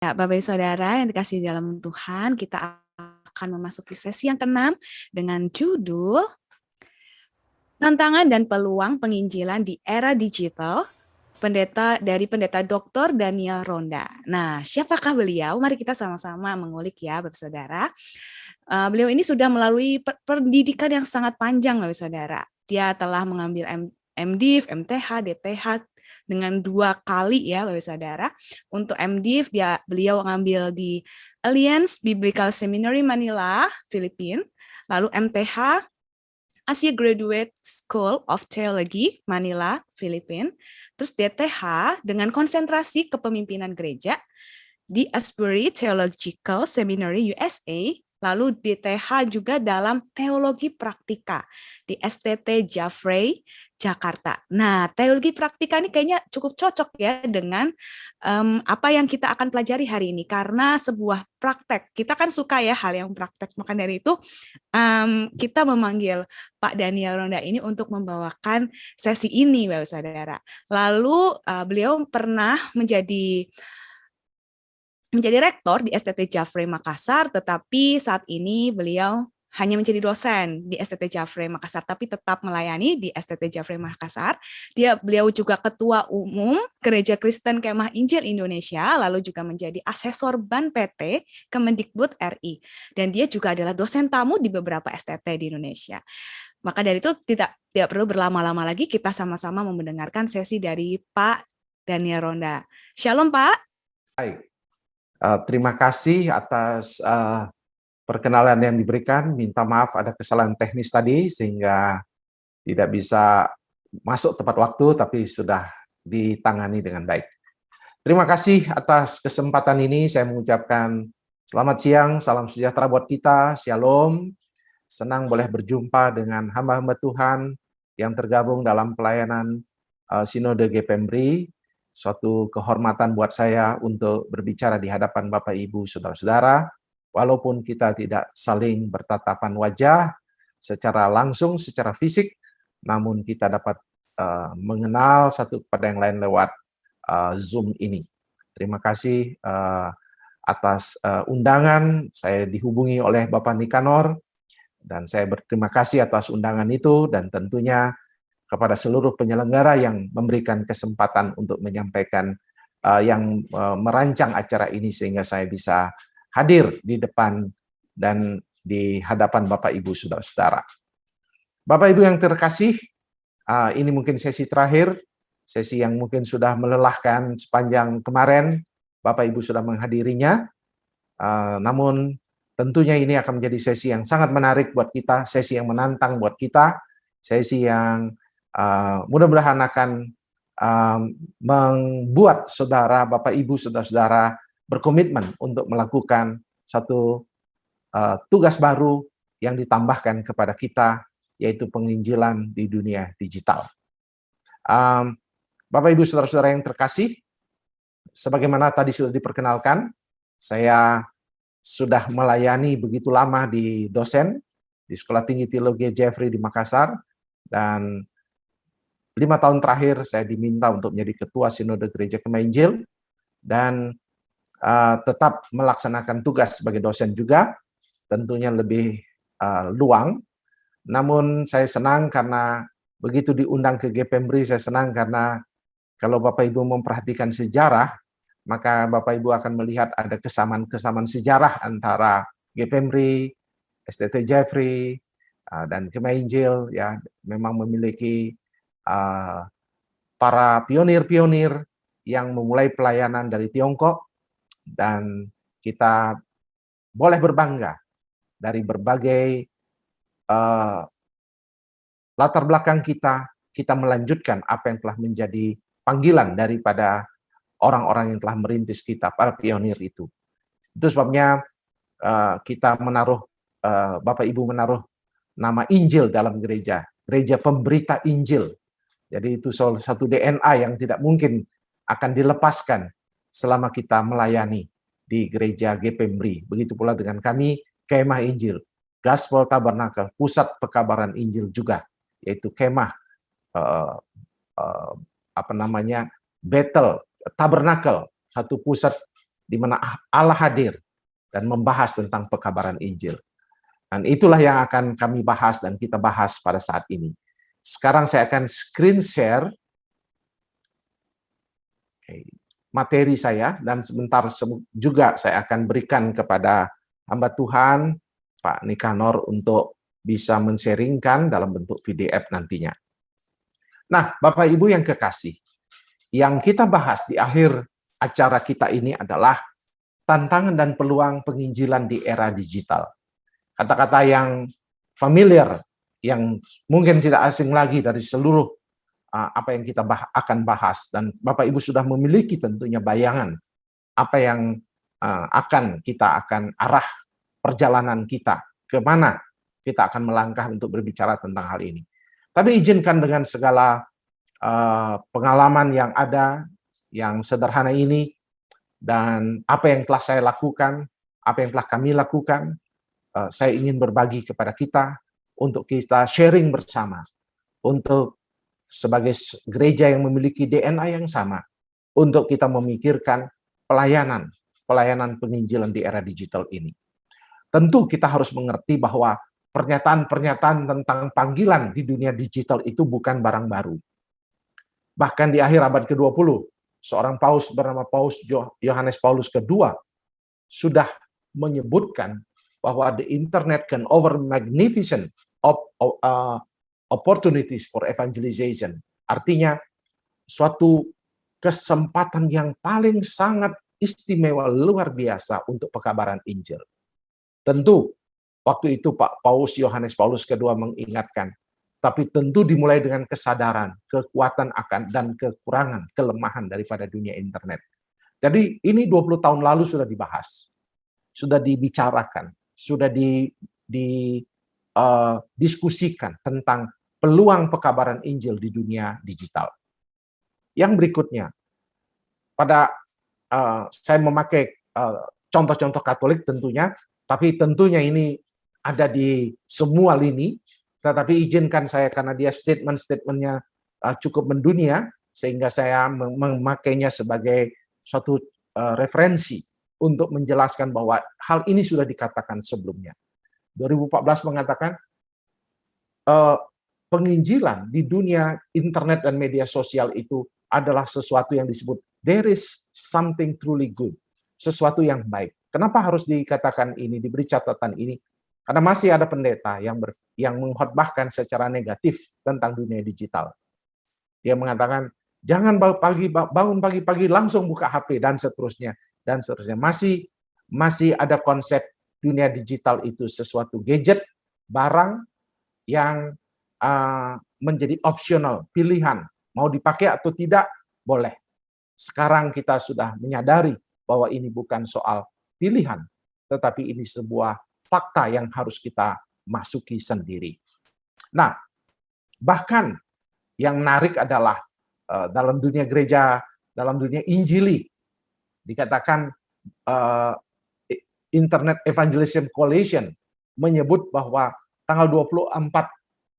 Ya, Bapak Ibu Saudara yang dikasihi dalam Tuhan, kita akan memasuki sesi yang keenam dengan judul Tantangan dan Peluang Penginjilan di Era Digital, Pendeta Dr. Daniel Ronda. Nah, siapakah beliau? Mari kita sama-sama mengulik ya, Bapak Saudara. Beliau ini sudah melalui pendidikan yang sangat panjang, Bapak Saudara. Dia telah mengambil MDiv, MTH, DTH dengan 2 kali ya, Bapak Saudara. Untuk MDiv beliau mengambil di Alliance Biblical Seminary Manila, Filipina. Lalu MTH Asia Graduate School of Theology, Manila, Filipina. Terus DTH dengan konsentrasi kepemimpinan gereja di Asbury Theological Seminary, USA. Lalu DTH juga dalam teologi praktika di STT Jaffrey, Jakarta. Nah, teologi praktika ini kayaknya cukup cocok ya dengan apa yang kita akan pelajari hari ini. Karena sebuah praktek, kita kan suka ya hal yang praktek. Maka dari itu kita memanggil Pak Daniel Ronda ini untuk membawakan sesi ini, Bapak Saudara. Lalu beliau pernah menjadi rektor di STT Jaffrey Makassar, tetapi saat ini beliau hanya menjadi dosen di STT Jaffrey Makassar, tapi tetap melayani di STT Jaffrey Makassar. Beliau juga ketua umum Gereja Kristen Kemah Injil Indonesia, lalu juga menjadi asesor BAN PT Kemendikbud RI. Dan dia juga adalah dosen tamu di beberapa STT di Indonesia. Maka dari itu tidak perlu berlama-lama lagi, kita sama-sama mendengarkan sesi dari Pak Daniel Ronda. Shalom Pak. Baik. Terima kasih atas perkenalan yang diberikan. Minta maaf ada kesalahan teknis tadi sehingga tidak bisa masuk tepat waktu, tapi sudah ditangani dengan baik. Terima kasih atas kesempatan ini. Saya mengucapkan selamat siang, salam sejahtera buat kita, shalom. Senang boleh berjumpa dengan hamba-hamba Tuhan yang tergabung dalam pelayanan Sinode GPMRI. Suatu kehormatan buat saya untuk berbicara di hadapan Bapak Ibu Saudara-saudara, walaupun kita tidak saling bertatapan wajah secara langsung, secara fisik, namun kita dapat mengenal satu kepada yang lain lewat Zoom ini. Terima kasih atas undangan. Saya dihubungi oleh Bapak Nikanor, dan saya berterima kasih atas undangan itu, dan tentunya kepada seluruh penyelenggara yang memberikan kesempatan untuk menyampaikan, yang merancang acara ini sehingga saya bisa hadir di depan dan di hadapan Bapak Ibu Saudara-saudara. Bapak Ibu yang terkasih, ini mungkin sesi terakhir, sesi yang mungkin sudah melelahkan sepanjang kemarin, Bapak Ibu sudah menghadirinya, namun tentunya ini akan menjadi sesi yang sangat menarik buat kita, sesi yang menantang buat kita, sesi yang mudah-mudahan akan membuat saudara, Bapak Ibu, saudara-saudara berkomitmen untuk melakukan satu tugas baru yang ditambahkan kepada kita, yaitu penginjilan di dunia digital. Bapak Ibu, saudara-saudara yang terkasih, sebagaimana tadi sudah diperkenalkan, saya sudah melayani begitu lama di dosen di Sekolah Tinggi Teologi Jaffrey di Makassar, dan 5 tahun terakhir saya diminta untuk menjadi Ketua Sinode Gereja Kemah Injil, dan tetap melaksanakan tugas sebagai dosen juga, tentunya lebih luang. Namun saya senang karena begitu diundang ke GPMRI, saya senang karena kalau Bapak Ibu memperhatikan sejarah, maka Bapak Ibu akan melihat ada kesamaan-kesamaan sejarah antara GPMRI, STT Jaffrey, dan Kemah Injil, ya, memang memiliki para pionir-pionir yang memulai pelayanan dari Tiongkok, dan kita boleh berbangga dari berbagai latar belakang kita melanjutkan apa yang telah menjadi panggilan daripada orang-orang yang telah merintis kita, para pionir itu. Itu sebabnya kita menaruh, Bapak Ibu menaruh nama Injil dalam gereja, gereja pemberita Injil. Jadi itu satu DNA yang tidak mungkin akan dilepaskan selama kita melayani di gereja GPMRI. Begitu pula dengan kami, Kemah Injil, Gospel Tabernacle, pusat pekabaran Injil juga, yaitu Kemah, Bethel Tabernacle, satu pusat di mana Allah hadir dan membahas tentang pekabaran Injil. Dan itulah yang akan kami bahas dan kita bahas pada saat ini. Sekarang saya akan screen share materi saya, dan sebentar juga saya akan berikan kepada hamba Tuhan, Pak Nikanor, untuk bisa men-sharingkan dalam bentuk PDF nantinya. Nah, Bapak Ibu yang kekasih, yang kita bahas di akhir acara kita ini adalah tantangan dan peluang penginjilan di era digital. Kata-kata yang familiar, yang mungkin tidak asing lagi dari seluruh apa yang kita akan bahas, dan Bapak Ibu sudah memiliki tentunya bayangan apa yang kita akan arah perjalanan kita, kemana kita akan melangkah untuk berbicara tentang hal ini. Tapi izinkan dengan segala pengalaman yang ada, yang sederhana ini, dan apa yang telah saya lakukan, apa yang telah kami lakukan, saya ingin berbagi kepada kita, untuk kita sharing bersama, untuk sebagai gereja yang memiliki DNA yang sama, untuk kita memikirkan pelayanan penginjilan di era digital ini. Tentu kita harus mengerti bahwa pernyataan-pernyataan tentang panggilan di dunia digital itu bukan barang baru. Bahkan di akhir abad ke-20, seorang paus bernama Paus Yohanes Paulus II sudah menyebutkan bahwa the internet can offer magnificent opportunities for evangelization. Artinya, suatu kesempatan yang paling sangat istimewa, luar biasa untuk pekabaran Injil. Tentu, waktu itu Pak Paus Yohanes Paulus II mengingatkan, tapi tentu dimulai dengan kesadaran, kekuatan akan, dan kekurangan, kelemahan daripada dunia internet. Jadi ini 20 tahun lalu sudah dibahas, sudah dibicarakan, sudah didiskusikan tentang peluang pekabaran Injil di dunia digital. Yang berikutnya, saya memakai contoh-contoh Katolik tentunya, tapi tentunya ini ada di semua lini, tetapi izinkan saya karena dia statement-statementnya cukup mendunia, sehingga saya memakainya sebagai suatu referensi untuk menjelaskan bahwa hal ini sudah dikatakan sebelumnya. 2014 mengatakan penginjilan di dunia internet dan media sosial itu adalah sesuatu yang disebut there is something truly good, sesuatu yang baik. Kenapa harus dikatakan ini, diberi catatan ini? Karena masih ada pendeta yang mengkhotbahkan secara negatif tentang dunia digital. Dia mengatakan, jangan bangun pagi-pagi langsung buka HP, dan seterusnya, dan seterusnya. Masih ada konsep dunia digital itu sesuatu gadget, barang yang menjadi optional, pilihan. Mau dipakai atau tidak, boleh. Sekarang kita sudah menyadari bahwa ini bukan soal pilihan, tetapi ini sebuah fakta yang harus kita masuki sendiri. Nah, bahkan yang menarik adalah dalam dunia gereja, dalam dunia Injili, dikatakan Internet Evangelism Coalition menyebut bahwa tanggal 24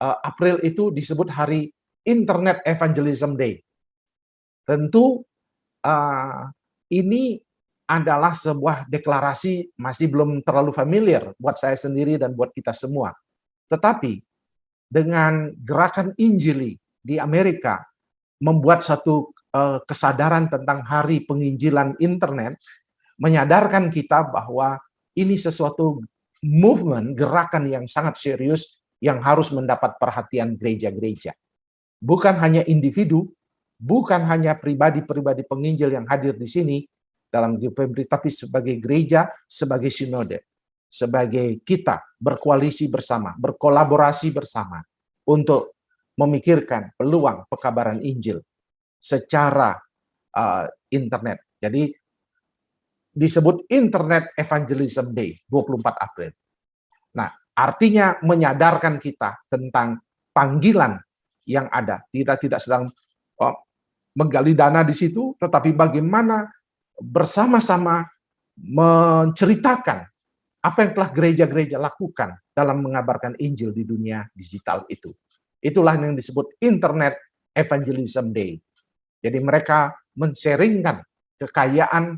April itu disebut hari Internet Evangelism Day. Tentu ini adalah sebuah deklarasi masih belum terlalu familiar buat saya sendiri dan buat kita semua. Tetapi dengan gerakan Injili di Amerika membuat satu kesadaran tentang hari penginjilan internet, menyadarkan kita bahwa ini sesuatu movement, gerakan yang sangat serius yang harus mendapat perhatian gereja-gereja. Bukan hanya individu, bukan hanya pribadi-pribadi penginjil yang hadir di sini dalam GPMD, tapi sebagai gereja, sebagai sinode, sebagai kita berkoalisi bersama, berkolaborasi bersama untuk memikirkan peluang pekabaran Injil secara internet. Jadi disebut Internet Evangelism Day, 24 April. Nah, artinya menyadarkan kita tentang panggilan yang ada. Kita tidak sedang menggali dana di situ, tetapi bagaimana bersama-sama menceritakan apa yang telah gereja-gereja lakukan dalam mengabarkan Injil di dunia digital itu. Itulah yang disebut Internet Evangelism Day. Jadi mereka men-sharingkan kekayaan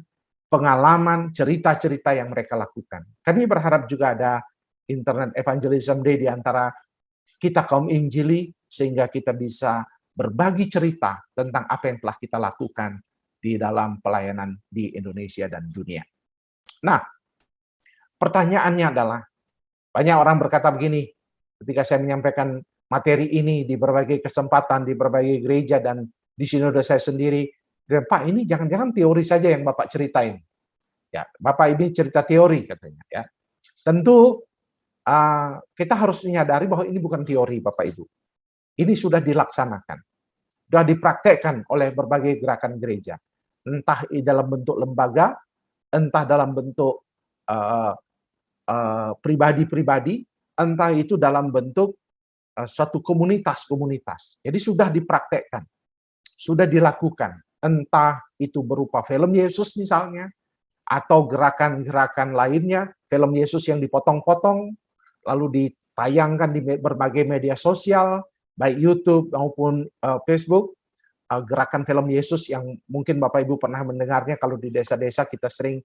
pengalaman, cerita-cerita yang mereka lakukan. Kami berharap juga ada Internet Evangelism Day di antara kita kaum Injili, sehingga kita bisa berbagi cerita tentang apa yang telah kita lakukan di dalam pelayanan di Indonesia dan dunia. Nah, pertanyaannya adalah, banyak orang berkata begini, ketika saya menyampaikan materi ini di berbagai kesempatan, di berbagai gereja, dan di sinode saya sendiri, dan Pak, ini jangan-jangan teori saja yang Bapak ceritain. Ya, Bapak ini cerita teori katanya. Ya, tentu kita harus menyadari bahwa ini bukan teori, Bapak Ibu. Ini sudah dilaksanakan, sudah dipraktekkan oleh berbagai gerakan gereja, entah dalam bentuk lembaga, entah dalam bentuk pribadi-pribadi, entah itu dalam bentuk suatu komunitas-komunitas. Jadi sudah dipraktekkan, sudah dilakukan, entah itu berupa film Yesus misalnya, atau gerakan-gerakan lainnya, film Yesus yang dipotong-potong, lalu ditayangkan di berbagai media sosial, baik YouTube maupun Facebook, gerakan film Yesus yang mungkin Bapak Ibu pernah mendengarnya, kalau di desa-desa kita sering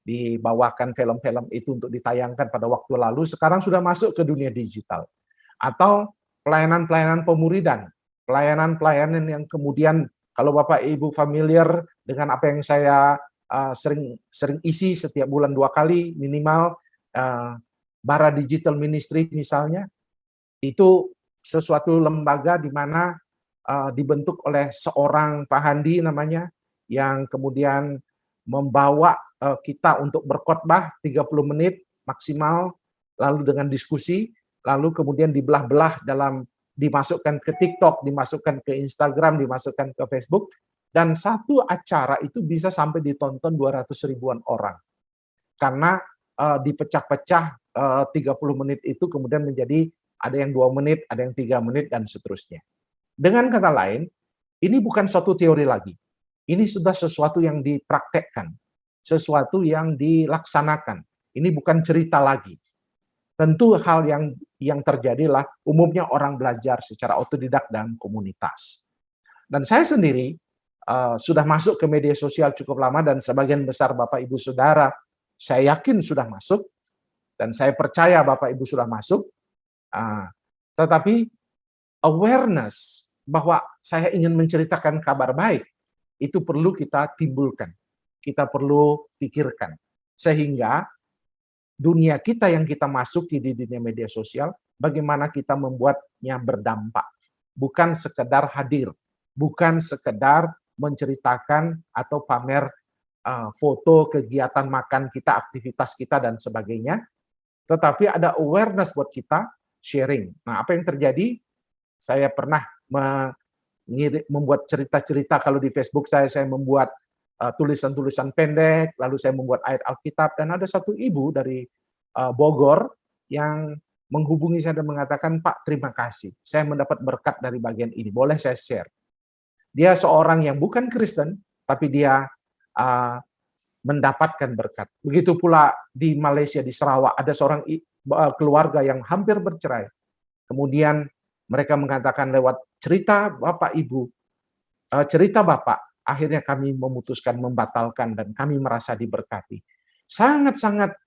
dibawakan film-film itu untuk ditayangkan pada waktu lalu, sekarang sudah masuk ke dunia digital. Atau pelayanan-pelayanan pemuridan, pelayanan-pelayanan yang kemudian kalau Bapak Ibu familiar dengan apa yang saya sering isi setiap bulan 2 kali minimal, Bara Digital Ministry misalnya, itu sesuatu lembaga di mana dibentuk oleh seorang Pak Handi namanya, yang kemudian membawa kita untuk berkhotbah 30 menit maksimal, lalu dengan diskusi, lalu kemudian dibelah-belah dimasukkan ke TikTok, dimasukkan ke Instagram, dimasukkan ke Facebook, dan satu acara itu bisa sampai ditonton 200 ribuan orang. Karena dipecah-pecah 30 menit itu kemudian menjadi ada yang 2 menit, ada yang 3 menit, dan seterusnya. Dengan kata lain, ini bukan suatu teori lagi. Ini sudah sesuatu yang dipraktekkan, sesuatu yang dilaksanakan. Ini bukan cerita lagi. Tentu hal yang terjadilah umumnya orang belajar secara otodidak dan komunitas. Dan saya sendiri sudah masuk ke media sosial cukup lama, dan sebagian besar Bapak Ibu Saudara saya yakin sudah masuk, dan saya percaya Bapak Ibu sudah masuk. Tetapi awareness bahwa saya ingin menceritakan kabar baik, itu perlu kita timbulkan, kita perlu pikirkan, sehingga dunia kita yang kita masuki di dunia media sosial, bagaimana kita membuatnya berdampak, bukan sekedar hadir, bukan sekedar menceritakan atau pamer foto kegiatan makan kita, aktivitas kita, dan sebagainya, tetapi ada awareness buat kita sharing. Nah, apa yang terjadi? Saya pernah membuat cerita-cerita, kalau di Facebook saya membuat tulisan-tulisan pendek, lalu saya membuat ayat Alkitab, dan ada satu ibu dari Bogor yang menghubungi saya dan mengatakan, Pak, terima kasih, saya mendapat berkat dari bagian ini, boleh saya share? Dia seorang yang bukan Kristen, tapi dia mendapatkan berkat. Begitu pula di Malaysia, di Sarawak, ada seorang keluarga yang hampir bercerai. Kemudian mereka mengatakan lewat cerita Bapak Ibu, cerita Bapak, akhirnya kami memutuskan membatalkan dan kami merasa diberkati. Sangat-sangat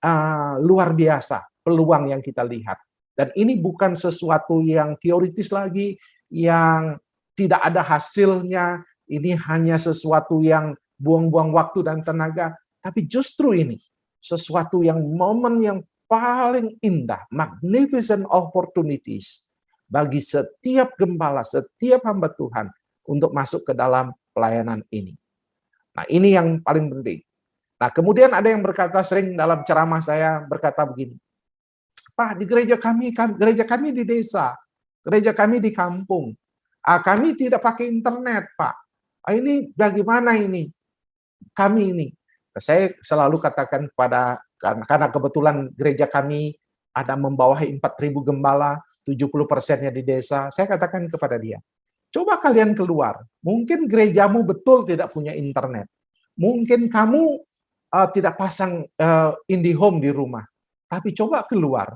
luar biasa peluang yang kita lihat. Dan ini bukan sesuatu yang teoritis lagi, yang tidak ada hasilnya, ini hanya sesuatu yang buang-buang waktu dan tenaga, tapi justru ini sesuatu yang momen yang paling indah, magnificent opportunities bagi setiap gembala, setiap hamba Tuhan untuk masuk ke dalam pelayanan ini. Nah, ini yang paling penting. Nah, kemudian ada yang berkata, sering dalam ceramah saya berkata begini, Pak, di gereja kami di desa, gereja kami di kampung, kami tidak pakai internet, Pak. Ini bagaimana ini? Kami ini. Saya selalu katakan karena kebetulan gereja kami ada membawahi 4.000 gembala, 70%-nya di desa, saya katakan kepada dia, coba kalian keluar. Mungkin gerejamu betul tidak punya internet. Mungkin kamu tidak pasang IndiHome di rumah. Tapi coba keluar.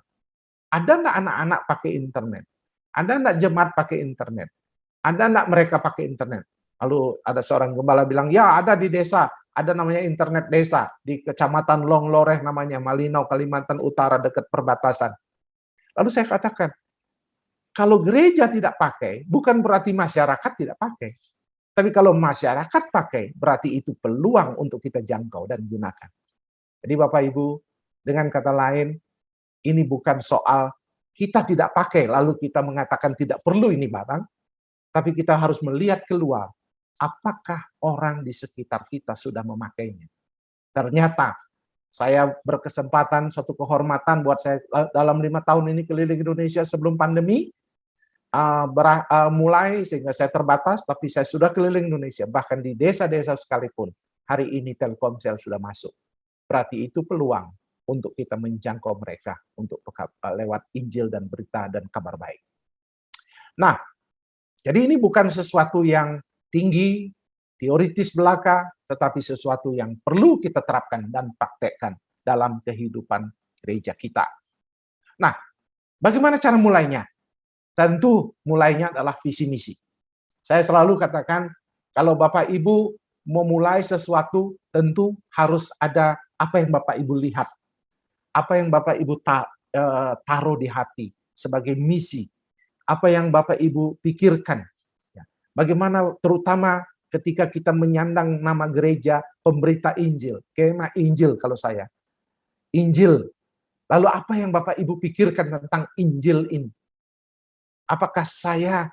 Ada enggak anak-anak pakai internet? Ada enggak jemaat pakai internet? Ada enggak mereka pakai internet? Lalu ada seorang gembala bilang, ya ada di desa. ada namanya internet desa di Kecamatan Longloreh namanya, Malinau, Kalimantan Utara dekat perbatasan. Lalu saya katakan, kalau gereja tidak pakai, bukan berarti masyarakat tidak pakai. Tapi kalau masyarakat pakai, berarti itu peluang untuk kita jangkau dan gunakan. Jadi Bapak Ibu, dengan kata lain, ini bukan soal kita tidak pakai, lalu kita mengatakan tidak perlu ini barang, tapi kita harus melihat keluar, apakah orang di sekitar kita sudah memakainya. Ternyata saya berkesempatan, suatu kehormatan buat saya dalam 5 tahun ini keliling Indonesia sebelum pandemi, mulai sehingga saya terbatas, tapi saya sudah keliling Indonesia, bahkan di desa-desa sekalipun, hari ini Telkomsel sudah masuk. Berarti itu peluang untuk kita menjangkau mereka untuk lewat Injil dan berita dan kabar baik. Nah, jadi ini bukan sesuatu yang tinggi, teoritis belaka, tetapi sesuatu yang perlu kita terapkan dan praktekkan dalam kehidupan gereja kita. Nah, bagaimana cara mulainya? Tentu mulainya adalah visi misi. Saya selalu katakan, kalau Bapak Ibu mau mulai sesuatu, tentu harus ada apa yang Bapak Ibu lihat, apa yang Bapak Ibu taruh di hati sebagai misi, apa yang Bapak Ibu pikirkan. Bagaimana terutama ketika kita menyandang nama gereja pemberita Injil, kema Injil kalau saya. Injil. Lalu apa yang Bapak Ibu pikirkan tentang Injil ini? Apakah saya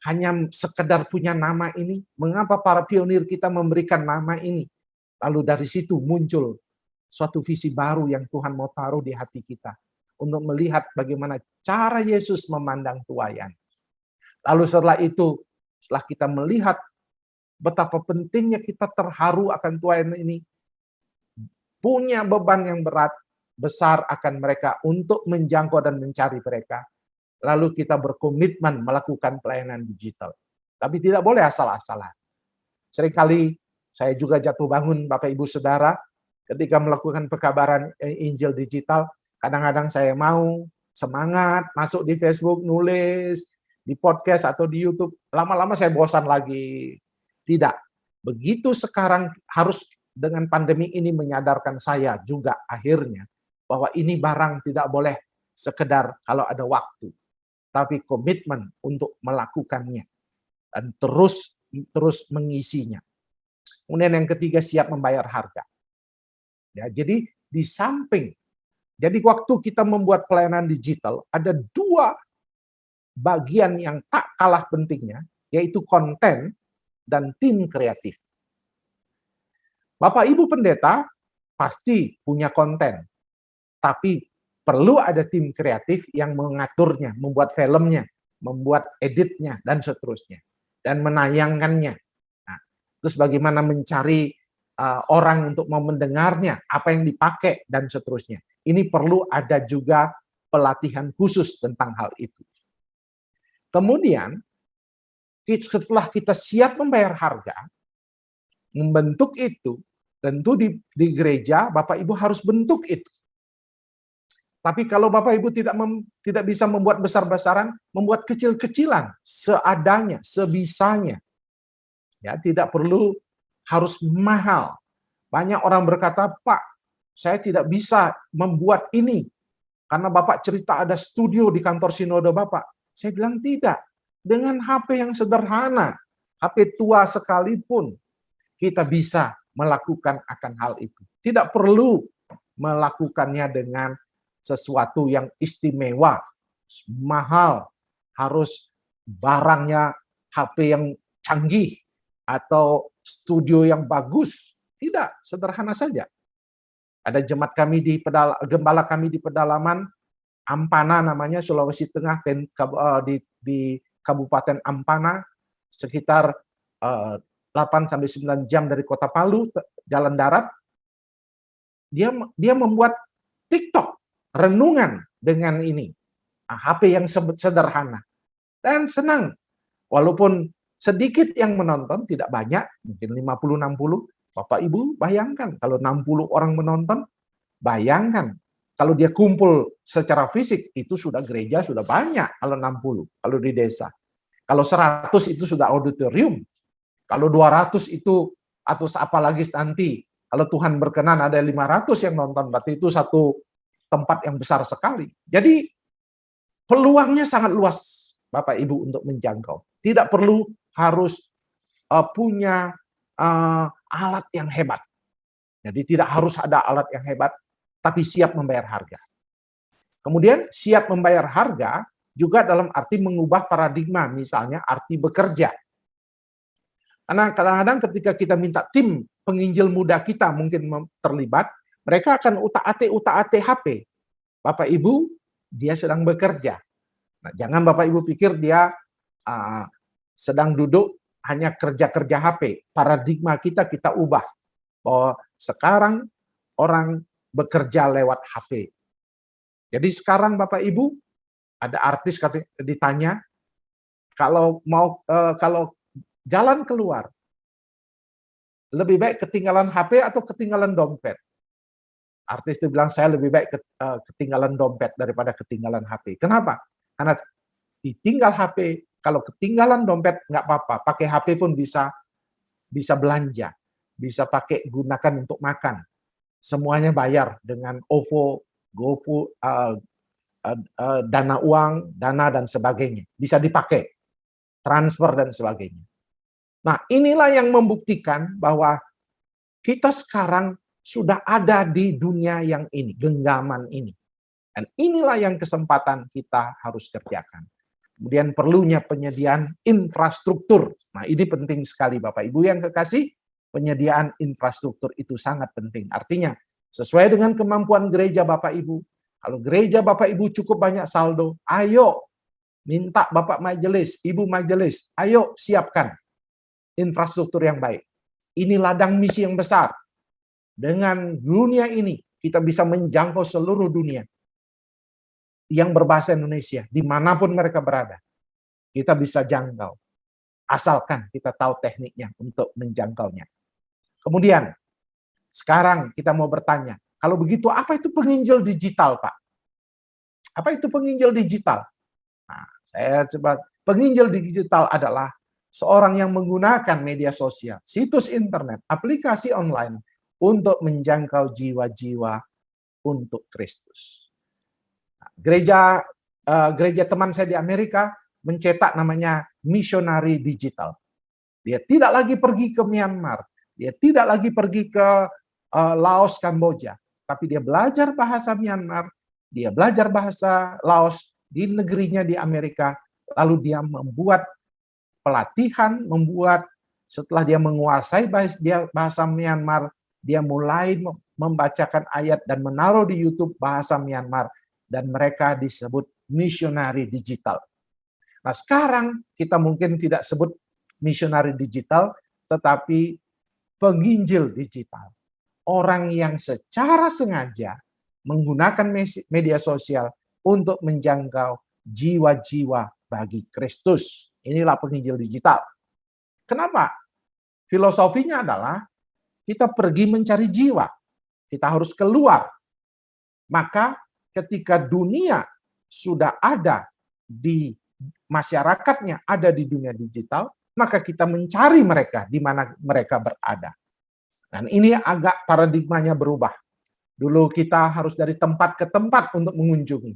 hanya sekedar punya nama ini? Mengapa para pionir kita memberikan nama ini? Lalu dari situ muncul suatu visi baru yang Tuhan mau taruh di hati kita. Untuk melihat bagaimana cara Yesus memandang tuayan. Lalu setelah itu, setelah kita melihat betapa pentingnya kita terharu akan tuayan ini, punya beban yang berat, besar akan mereka untuk menjangkau dan mencari mereka. Lalu kita berkomitmen melakukan pelayanan digital. Tapi tidak boleh asal-asalan. Seringkali saya juga jatuh bangun, Bapak Ibu Saudara, ketika melakukan pekabaran Injil digital, kadang-kadang saya mau semangat, masuk di Facebook, nulis, di podcast atau di YouTube, lama-lama saya bosan lagi. Tidak. Begitu sekarang harus dengan pandemi ini menyadarkan saya juga akhirnya, bahwa ini barang tidak boleh sekedar kalau ada waktu, tapi komitmen untuk melakukannya dan terus mengisinya. Kemudian yang ketiga, siap membayar harga. Ya, jadi di samping, jadi waktu kita membuat pelayanan digital, ada 2 bagian yang tak kalah pentingnya, yaitu konten dan tim kreatif. Bapak Ibu pendeta pasti punya konten, tapi perlu ada tim kreatif yang mengaturnya, membuat filmnya, membuat editnya, dan seterusnya. Dan menayangkannya. Nah, terus bagaimana mencari orang untuk mau mendengarnya, apa yang dipakai, dan seterusnya. Ini perlu ada juga pelatihan khusus tentang hal itu. Kemudian, setelah kita siap membayar harga, membentuk itu, tentu di gereja Bapak Ibu harus bentuk itu. Tapi kalau Bapak Ibu tidak bisa membuat besar-besaran, membuat kecil-kecilan, seadanya, sebisanya. Ya, tidak perlu harus mahal. Banyak orang berkata, "Pak, saya tidak bisa membuat ini karena Bapak cerita ada studio di kantor sinode Bapak." Saya bilang tidak. Dengan HP yang sederhana, HP tua sekalipun, kita bisa melakukan akan hal itu. Tidak perlu melakukannya dengan sesuatu yang istimewa, mahal, harus barangnya HP yang canggih atau studio yang bagus. Tidak, sederhana saja. Ada jemaat kami gembala kami di pedalaman Ampana namanya, Sulawesi Tengah, di Kabupaten Ampana, sekitar 8-9 jam dari Kota Palu, jalan darat. Dia membuat TikTok, renungan dengan ini. HP yang sederhana. Dan senang. Walaupun sedikit yang menonton, tidak banyak, mungkin 50-60. Bapak Ibu bayangkan, kalau 60 orang menonton, bayangkan. Kalau dia kumpul secara fisik, itu sudah gereja, sudah banyak. Kalau 60, kalau di desa. Kalau 100 itu sudah auditorium. Kalau 200 itu atau apalagi nanti kalau Tuhan berkenan ada 500 yang nonton, berarti itu satu tempat yang besar sekali. Jadi peluangnya sangat luas Bapak Ibu untuk menjangkau. Tidak perlu harus punya alat yang hebat. Jadi tidak harus ada alat yang hebat, tapi siap membayar harga. Kemudian siap membayar harga juga dalam arti mengubah paradigma, misalnya arti bekerja. Karena kadang-kadang ketika kita minta tim penginjil muda kita mungkin terlibat, mereka akan utak-atik HP. Bapak Ibu, dia sedang bekerja. Nah, jangan Bapak Ibu pikir dia sedang duduk hanya kerja-kerja HP. Paradigma kita ubah. Bahwa sekarang orang bekerja lewat HP. Jadi sekarang Bapak Ibu, ada artis ditanya, kalau jalan keluar, lebih baik ketinggalan HP atau ketinggalan dompet? Artis itu bilang, saya lebih baik ketinggalan dompet daripada ketinggalan HP. Kenapa? Karena ditinggal HP, kalau ketinggalan dompet nggak apa-apa, pakai HP pun bisa belanja, bisa pakai gunakan untuk makan. Semuanya bayar dengan OVO, GoFood, dana uang, dana dan sebagainya. Bisa dipakai, transfer dan sebagainya. Nah, inilah yang membuktikan bahwa kita sekarang sudah ada di dunia yang ini, genggaman ini. Dan inilah yang kesempatan kita harus kerjakan. Kemudian perlunya penyediaan infrastruktur. Nah, ini penting sekali Bapak Ibu yang kekasih, penyediaan infrastruktur itu sangat penting. Artinya, sesuai dengan kemampuan gereja Bapak Ibu, kalau gereja Bapak Ibu cukup banyak saldo, ayo minta Bapak majelis, Ibu majelis, ayo siapkan infrastruktur yang baik. Ini ladang misi yang besar. Dengan dunia ini, kita bisa menjangkau seluruh dunia yang berbahasa Indonesia, dimanapun mereka berada. Kita bisa jangkau. Asalkan kita tahu tekniknya untuk menjangkaunya. Kemudian, sekarang kita mau bertanya, kalau begitu apa itu penginjil digital, Pak? Apa itu penginjil digital? Nah, saya coba, penginjil digital adalah seorang yang menggunakan media sosial, situs internet, aplikasi online untuk menjangkau jiwa-jiwa untuk Kristus. Nah, gereja teman saya di Amerika mencetak namanya misionari digital. Dia tidak lagi pergi ke Myanmar, dia tidak lagi pergi ke Laos, Kamboja, tapi dia belajar bahasa Myanmar, dia belajar bahasa Laos di negerinya di Amerika, lalu dia membuat pelatihan, setelah dia menguasai bahasa Myanmar, dia mulai membacakan ayat dan menaruh di YouTube bahasa Myanmar, dan mereka disebut misionari digital. Nah, sekarang kita mungkin tidak sebut misionari digital, tetapi penginjil digital. Orang yang secara sengaja menggunakan media sosial untuk menjangkau jiwa-jiwa bagi Kristus. Inilah penginjil digital. Kenapa? Filosofinya adalah kita pergi mencari jiwa. Kita harus keluar. Maka ketika dunia sudah ada di masyarakatnya, ada di dunia digital, maka kita mencari mereka di mana mereka berada. Dan ini agak paradigmanya berubah. Dulu kita harus dari tempat ke tempat untuk mengunjungi.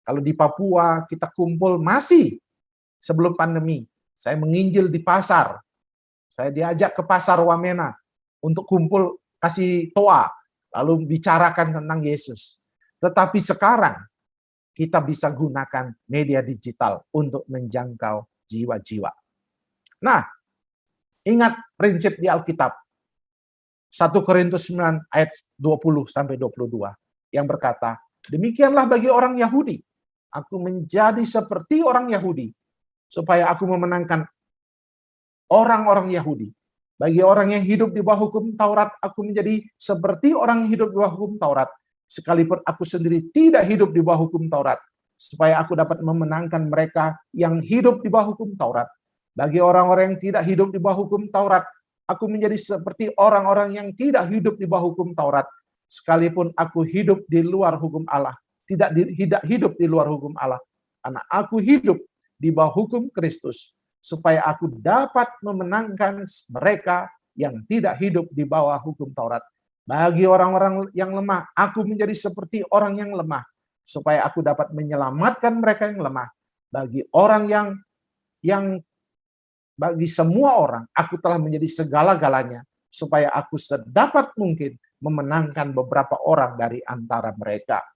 Kalau di Papua kita kumpul masih sebelum pandemi. Saya menginjil di pasar. Saya diajak ke pasar Wamena untuk kumpul kasih toa, lalu bicarakan tentang Yesus. Tetapi sekarang kita bisa gunakan media digital untuk menjangkau jiwa-jiwa. Nah, ingat prinsip di Alkitab. 1 Korintus 9 ayat 20-22 yang berkata, demikianlah bagi orang Yahudi, aku menjadi seperti orang Yahudi, supaya aku memenangkan orang-orang Yahudi. Bagi orang yang hidup di bawah hukum Taurat, aku menjadi seperti orang yang hidup di bawah hukum Taurat, sekalipun aku sendiri tidak hidup di bawah hukum Taurat, supaya aku dapat memenangkan mereka yang hidup di bawah hukum Taurat. Bagi orang-orang yang tidak hidup di bawah hukum Taurat, aku menjadi seperti orang-orang yang tidak hidup di bawah hukum Taurat, sekalipun aku hidup di luar hukum Allah. Tidak hidup di luar hukum Allah, karena aku hidup di bawah hukum Kristus, supaya aku dapat memenangkan mereka yang tidak hidup di bawah hukum Taurat. Bagi orang-orang yang lemah, aku menjadi seperti orang yang lemah, supaya aku dapat menyelamatkan mereka yang lemah. Bagi orang yang bagi semua orang, aku telah menjadi segala-galanya, supaya aku sedapat mungkin memenangkan beberapa orang dari antara mereka.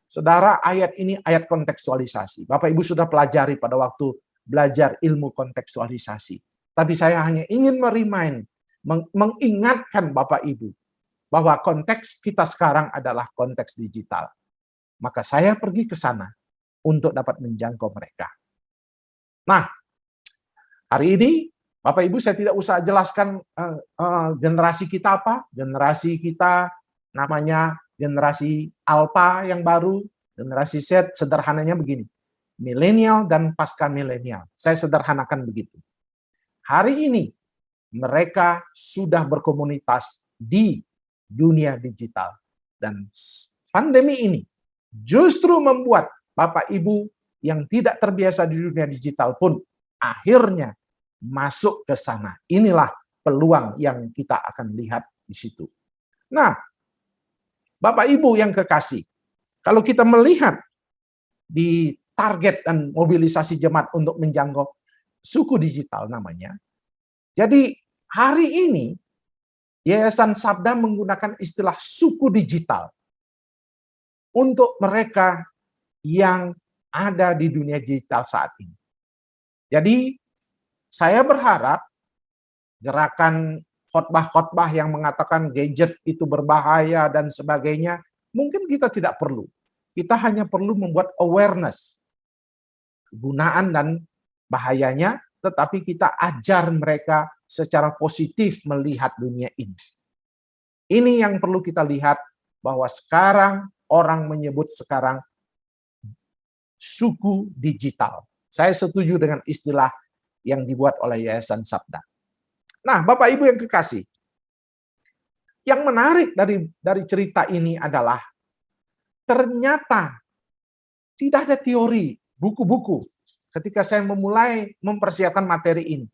Saudara, ayat ini ayat kontekstualisasi. Bapak Ibu sudah pelajari pada waktu belajar ilmu kontekstualisasi. Tapi saya hanya ingin mengingatkan Bapak Ibu bahwa konteks kita sekarang adalah konteks digital. Maka saya pergi ke sana untuk dapat menjangkau mereka. Nah, hari ini Bapak Ibu saya tidak usah jelaskan generasi kita apa. Generasi kita namanya generasi Alpha yang baru, generasi Z sederhananya begini. Milenial dan pasca milenial. Saya sederhanakan begitu. Hari ini mereka sudah berkomunitas di dunia digital. Dan pandemi ini justru membuat Bapak Ibu yang tidak terbiasa di dunia digital pun akhirnya masuk ke sana. Inilah peluang yang kita akan lihat di situ. Nah, Bapak Ibu yang kekasih, kalau kita melihat di target dan mobilisasi jemaat untuk menjangkau suku digital namanya. Jadi hari ini Yayasan Sabda menggunakan istilah suku digital untuk mereka yang ada di dunia digital saat ini. Jadi saya berharap gerakan khotbah-khotbah yang mengatakan gadget itu berbahaya dan sebagainya, mungkin kita tidak perlu. Kita hanya perlu membuat awareness kegunaan dan bahayanya, tetapi kita ajar mereka secara positif melihat dunia ini. Ini yang perlu kita lihat, bahwa sekarang orang menyebut sekarang suku digital. Saya setuju dengan istilah yang dibuat oleh Yayasan Sabda. Nah, Bapak Ibu yang kekasih, yang menarik dari cerita ini adalah ternyata tidak ada teori, buku-buku. Ketika saya memulai mempersiapkan materi ini,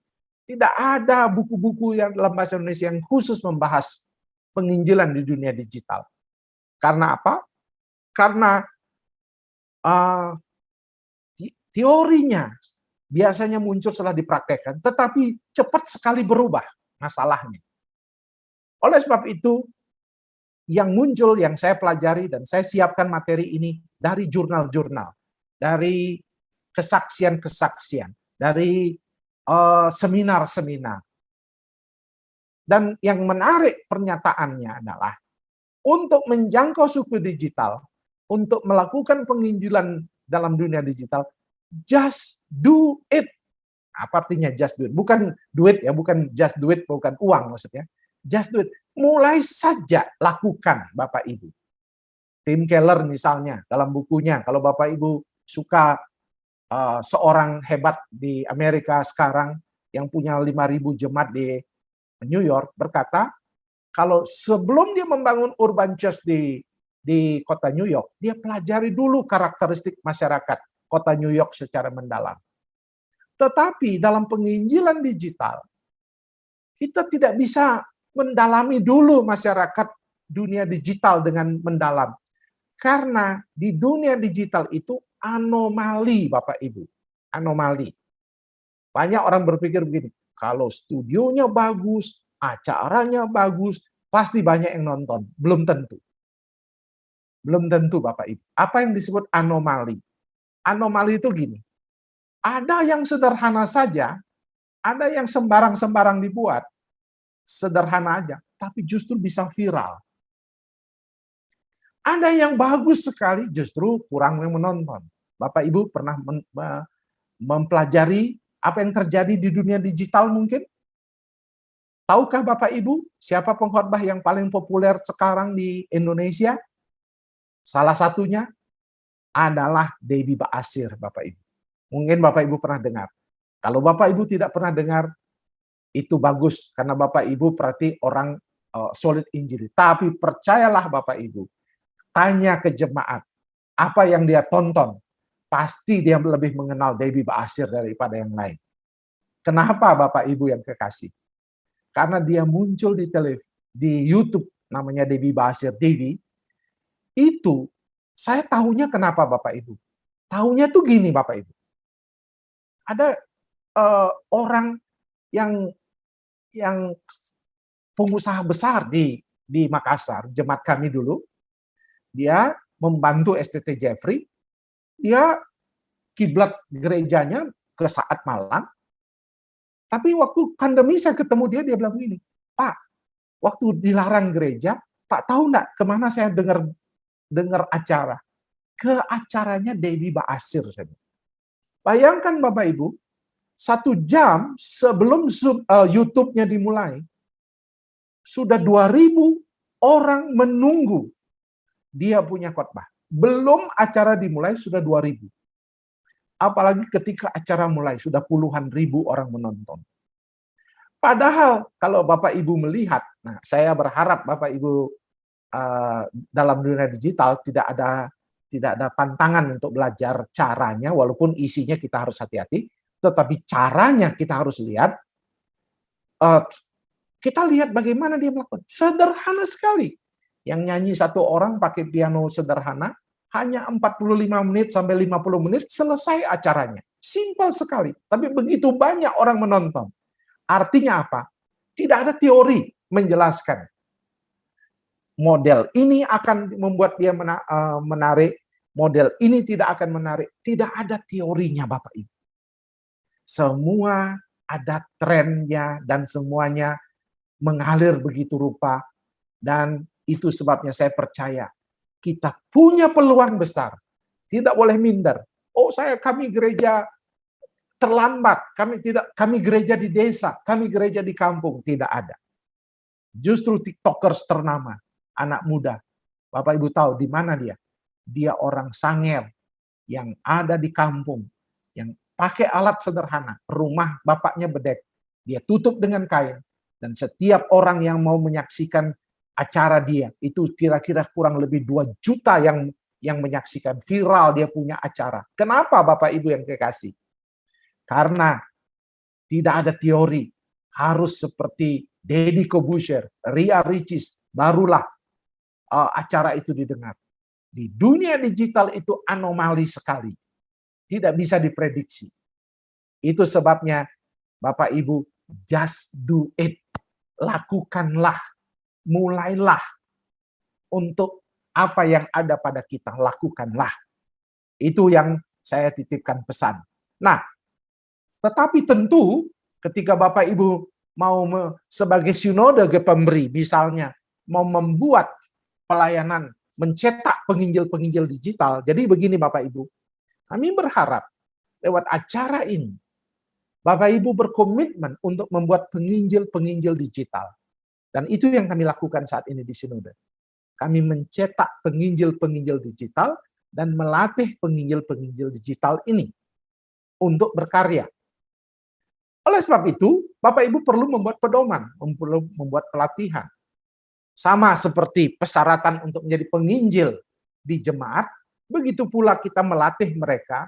tidak ada buku-buku yang dalam bahasa Indonesia yang khusus membahas penginjilan di dunia digital. Karena apa? Karena teorinya biasanya muncul setelah dipraktekkan, tetapi cepat sekali berubah masalahnya. Oleh sebab itu, yang muncul, yang saya pelajari dan saya siapkan materi ini dari jurnal-jurnal, dari kesaksian-kesaksian, dari seminar-seminar. Dan yang menarik pernyataannya adalah, untuk menjangkau suku digital, untuk melakukan penginjilan dalam dunia digital, just do it. Apa artinya just do it? Bukan duit ya, bukan just do it, bukan uang maksudnya. Just do it. Mulai saja lakukan, Bapak Ibu. Tim Keller misalnya, dalam bukunya, kalau Bapak Ibu suka seorang hebat di Amerika sekarang, yang punya 5.000 jemaat di New York, berkata, kalau sebelum dia membangun urban church di kota New York, dia pelajari dulu karakteristik masyarakat kota New York secara mendalam. Tetapi dalam penginjilan digital, kita tidak bisa mendalami dulu masyarakat dunia digital dengan mendalam. Karena di dunia digital itu anomali, Bapak Ibu. Anomali. Banyak orang berpikir begini, kalau studionya bagus, acaranya bagus, pasti banyak yang nonton. Belum tentu. Belum tentu, Bapak Ibu. Apa yang disebut anomali? Anomali itu gini, ada yang sederhana saja, ada yang sembarang-sembarang dibuat, sederhana aja, tapi justru bisa viral. Ada yang bagus sekali, justru kurang yang menonton. Bapak Ibu pernah mempelajari apa yang terjadi di dunia digital mungkin? Tahukah Bapak Ibu siapa pengkhotbah yang paling populer sekarang di Indonesia? Salah satunya adalah Debbie Ba'asyir, Bapak Ibu. Mungkin Bapak Ibu pernah dengar. Kalau Bapak Ibu tidak pernah dengar, itu bagus, karena Bapak Ibu berarti orang solid injili. Tapi percayalah Bapak Ibu, tanya ke jemaat, apa yang dia tonton, pasti dia lebih mengenal Debbie Ba'asyir daripada yang lain. Kenapa Bapak Ibu yang kekasih? karena dia muncul di YouTube, namanya Debbie Basir Debbie, itu saya tahunya kenapa Bapak Ibu. Tahunya tuh gini Bapak Ibu. Ada orang yang pengusaha besar di Makassar, jemaat kami dulu, dia membantu STT Jeffrey, dia kiblat gerejanya ke saat malam, tapi waktu pandemi saya ketemu dia, dia bilang gini, Pak, waktu dilarang gereja, Pak tahu nggak kemana saya dengar acara? Ke acaranya Debbie Basir. Bayangkan Bapak Ibu, 1 jam sebelum YouTube-nya dimulai, sudah 2.000 orang menunggu dia punya khotbah. Belum acara dimulai sudah 2.000. Apalagi ketika acara mulai sudah puluhan ribu orang menonton. Padahal kalau Bapak Ibu melihat, nah saya berharap Bapak Ibu dalam dunia digital tidak ada pantangan untuk belajar caranya, walaupun isinya kita harus hati-hati, tetapi caranya kita harus lihat. Kita lihat bagaimana dia melakukan. Sederhana sekali. Yang nyanyi 1 orang pakai piano sederhana, hanya 45 menit sampai 50 menit selesai acaranya. Simpel sekali. Tapi begitu banyak orang menonton. Artinya apa? Tidak ada teori menjelaskan. Model ini akan membuat dia menarik. Model ini tidak akan menarik. Tidak ada teorinya Bapak Ibu. Semua ada trennya dan semuanya mengalir begitu rupa, dan itu sebabnya saya percaya kita punya peluang besar, tidak boleh minder. Oh, kami gereja terlambat, kami gereja di desa, kami gereja di kampung, tidak ada. Justru TikTokers ternama, anak muda, Bapak Ibu tahu di mana dia? Dia orang Sangir yang ada di kampung, yang pakai alat sederhana, rumah bapaknya bedek, dia tutup dengan kain. Dan setiap orang yang mau menyaksikan acara dia, itu kira-kira kurang lebih 2 juta yang menyaksikan. Viral dia punya acara. Kenapa Bapak Ibu yang kekasih? Karena tidak ada teori. Harus seperti Deddy Corbuzier, Ria Ricis, barulah acara itu didengar. Di dunia digital itu anomali sekali. Tidak bisa diprediksi. Itu sebabnya Bapak Ibu, just do it. Lakukanlah, mulailah untuk apa yang ada pada kita, lakukanlah. Itu yang saya titipkan pesan. Nah, tetapi tentu ketika Bapak Ibu mau sebagai sinode pemberi, misalnya mau membuat pelayanan, mencetak penginjil-penginjil digital. Jadi begini Bapak Ibu, kami berharap lewat acara ini, Bapak Ibu berkomitmen untuk membuat penginjil-penginjil digital. Dan itu yang kami lakukan saat ini di Sinode. Kami mencetak penginjil-penginjil digital dan melatih penginjil-penginjil digital ini untuk berkarya. Oleh sebab itu, Bapak Ibu perlu membuat pedoman, perlu membuat pelatihan. Sama seperti persyaratan untuk menjadi penginjil di jemaat, begitu pula kita melatih mereka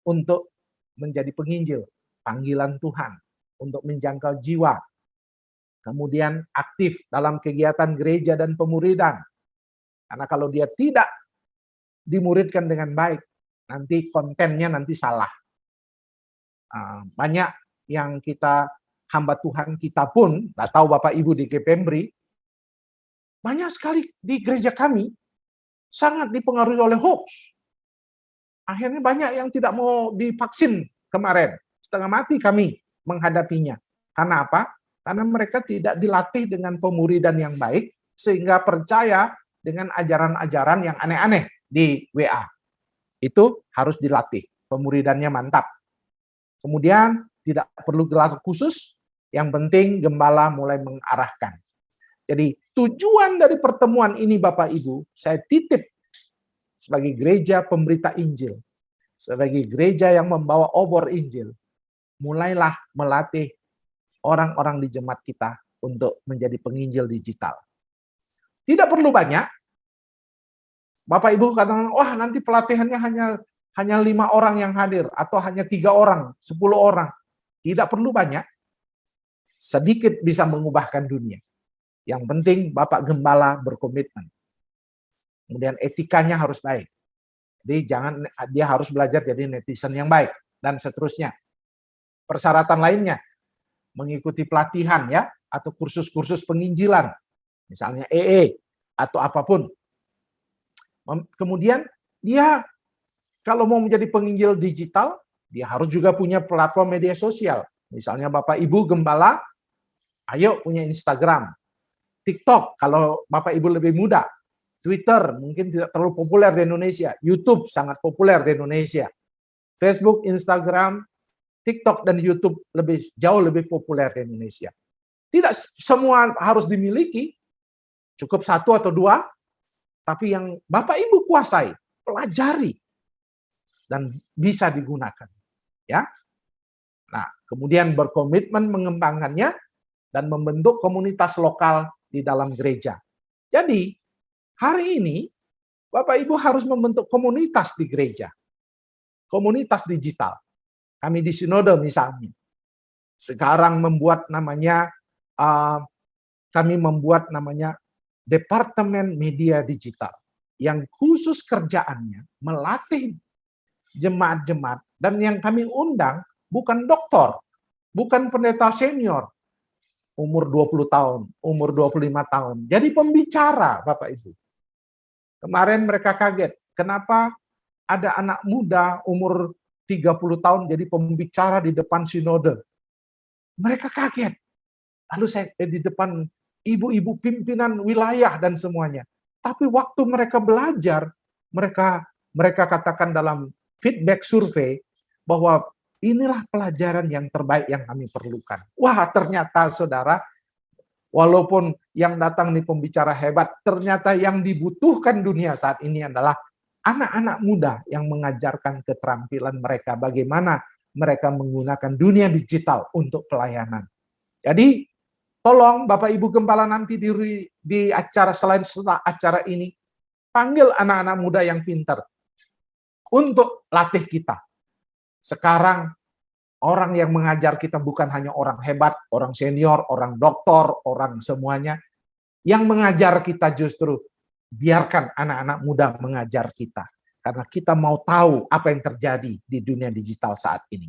untuk menjadi penginjil. Panggilan Tuhan untuk menjangkau jiwa. Kemudian aktif dalam kegiatan gereja dan pemuridan. Karena kalau dia tidak dimuridkan dengan baik, nanti kontennya nanti salah. Banyak yang kita, hamba Tuhan kita pun, nggak tahu Bapak Ibu di Kepembri, banyak sekali di gereja kami sangat dipengaruhi oleh hoax. Akhirnya banyak yang tidak mau divaksin kemarin. Setengah mati kami menghadapinya. Karena apa? Karena mereka tidak dilatih dengan pemuridan yang baik, sehingga percaya dengan ajaran-ajaran yang aneh-aneh di WA. Itu harus dilatih. Pemuridannya mantap. Kemudian tidak perlu gelar khusus, yang penting gembala mulai mengarahkan. Jadi tujuan dari pertemuan ini Bapak Ibu, saya titip sebagai gereja pemberita Injil, sebagai gereja yang membawa obor Injil, mulailah melatih orang-orang di jemaat kita untuk menjadi penginjil digital. Tidak perlu banyak. Bapak Ibu katakan, wah nanti pelatihannya hanya 5 orang yang hadir, atau hanya 3 orang, 10 orang. Tidak perlu banyak. sedikit bisa mengubahkan dunia. Yang penting Bapak Gembala berkomitmen. Kemudian etikanya harus baik. Jadi dia harus belajar jadi netizen yang baik dan seterusnya. Persyaratan lainnya mengikuti pelatihan ya atau kursus-kursus penginjilan, misalnya atau apapun. Kemudian dia kalau mau menjadi penginjil digital, dia harus juga punya platform media sosial. Misalnya Bapak Ibu Gembala, ayo punya Instagram, TikTok kalau Bapak Ibu lebih muda, Twitter mungkin tidak terlalu populer di Indonesia, YouTube sangat populer di Indonesia, Facebook, Instagram, TikTok dan YouTube jauh lebih populer di Indonesia. Tidak semua harus dimiliki, cukup satu atau dua, tapi yang Bapak Ibu kuasai, pelajari dan bisa digunakan. Ya. Nah, kemudian berkomitmen mengembangkannya dan membentuk komunitas lokal di dalam gereja. Jadi, hari ini Bapak Ibu harus membentuk komunitas di gereja. Komunitas digital. Kami di Sinode misalnya, sekarang kami membuat namanya Departemen Media Digital, yang khusus kerjaannya melatih jemaat-jemaat, dan yang kami undang bukan doktor, bukan pendeta senior, umur 20 tahun, umur 25 tahun. Jadi pembicara, Bapak Ibu. Kemarin mereka kaget, kenapa ada anak muda umur 30 tahun jadi pembicara di depan sinode. Mereka kaget. Lalu saya di depan ibu-ibu pimpinan wilayah dan semuanya. Tapi waktu mereka belajar, mereka katakan dalam feedback survei bahwa inilah pelajaran yang terbaik yang kami perlukan. Wah, ternyata saudara, walaupun yang datang nih pembicara hebat, ternyata yang dibutuhkan dunia saat ini adalah anak-anak muda yang mengajarkan keterampilan mereka, bagaimana mereka menggunakan dunia digital untuk pelayanan. Jadi, tolong Bapak Ibu Gembala nanti di acara setelah acara ini, panggil anak-anak muda yang pintar untuk latih kita. Sekarang, orang yang mengajar kita bukan hanya orang hebat, orang senior, orang doktor, orang semuanya. Yang mengajar kita justru biarkan anak-anak muda mengajar kita. Karena kita mau tahu apa yang terjadi di dunia digital saat ini.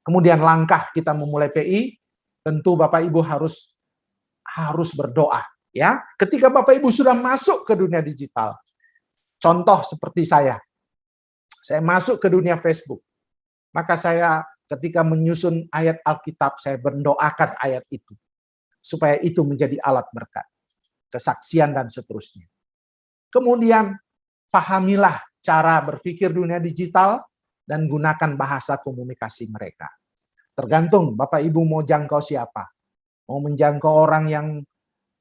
Kemudian langkah kita memulai PI, tentu Bapak Ibu harus berdoa. Ya, ketika Bapak Ibu sudah masuk ke dunia digital, contoh seperti saya masuk ke dunia Facebook, maka saya ketika menyusun ayat Alkitab, saya mendoakan ayat itu, supaya itu menjadi alat berkat, kesaksian dan seterusnya. Kemudian pahamilah cara berpikir dunia digital dan gunakan bahasa komunikasi mereka. Tergantung Bapak Ibu mau jangkau siapa. Mau menjangkau orang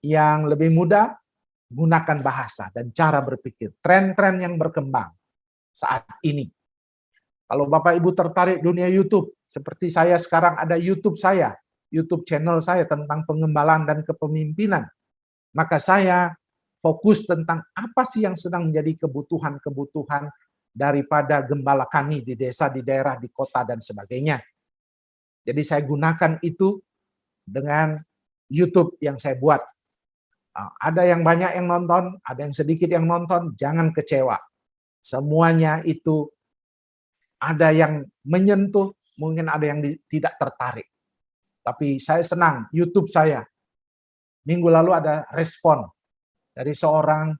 yang lebih muda, gunakan bahasa dan cara berpikir. Tren-tren yang berkembang saat ini. Kalau Bapak Ibu tertarik dunia YouTube, seperti saya sekarang ada YouTube channel saya tentang pengembalaan dan kepemimpinan. Maka saya fokus tentang apa sih yang sedang menjadi kebutuhan-kebutuhan daripada gembala kami di desa, di daerah, di kota, dan sebagainya. Jadi saya gunakan itu dengan YouTube yang saya buat. Ada yang banyak yang nonton, ada yang sedikit yang nonton, jangan kecewa. Semuanya itu ada yang menyentuh, mungkin ada yang tidak tertarik. Tapi saya senang, YouTube saya. Minggu lalu ada respon dari seorang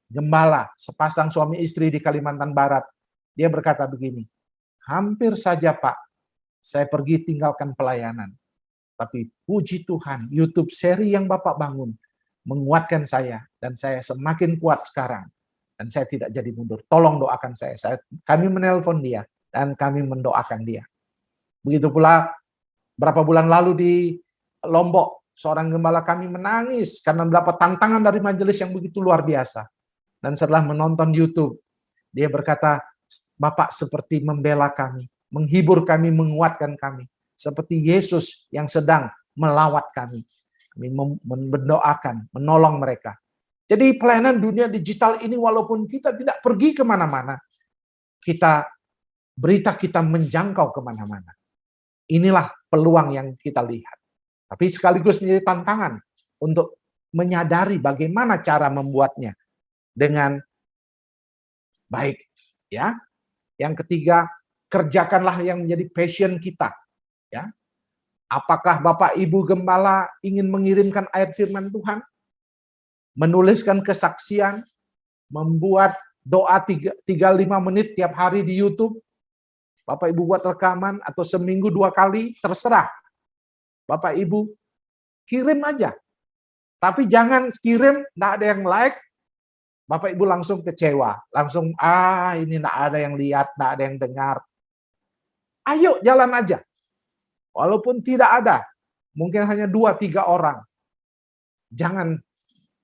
gembala, sepasang suami istri di Kalimantan Barat. Dia berkata begini, hampir saja Pak, saya pergi tinggalkan pelayanan. Tapi puji Tuhan, YouTube seri yang Bapak bangun menguatkan saya, dan saya semakin kuat sekarang. Dan saya tidak jadi mundur. Tolong doakan saya. Kami menelpon dia, dan kami mendoakan dia. Begitu pula berapa bulan lalu di Lombok, seorang gembala kami menangis karena mendapat tantangan dari majelis yang begitu luar biasa. Dan setelah menonton YouTube, dia berkata, Bapak seperti membela kami, menghibur kami, menguatkan kami. Seperti Yesus yang sedang melawat kami. Kami mendoakan, menolong mereka. Jadi pelayanan dunia digital ini walaupun kita tidak pergi kemana-mana, berita kita menjangkau kemana-mana. inilah peluang yang kita lihat. Tapi sekaligus menjadi tantangan untuk menyadari bagaimana cara membuatnya dengan baik. Ya. Yang ketiga, kerjakanlah yang menjadi passion kita. Ya. Apakah Bapak Ibu Gembala ingin mengirimkan ayat firman Tuhan? Menuliskan kesaksian, membuat doa 3-5 menit tiap hari di YouTube. Bapak Ibu buat rekaman atau seminggu 2 kali, terserah. Bapak Ibu kirim aja. Tapi jangan kirim, tidak ada yang like, Bapak Ibu langsung kecewa. Langsung, ini tidak ada yang lihat, tidak ada yang dengar. Ayo jalan aja. Walaupun tidak ada, mungkin hanya 2-3 orang. Jangan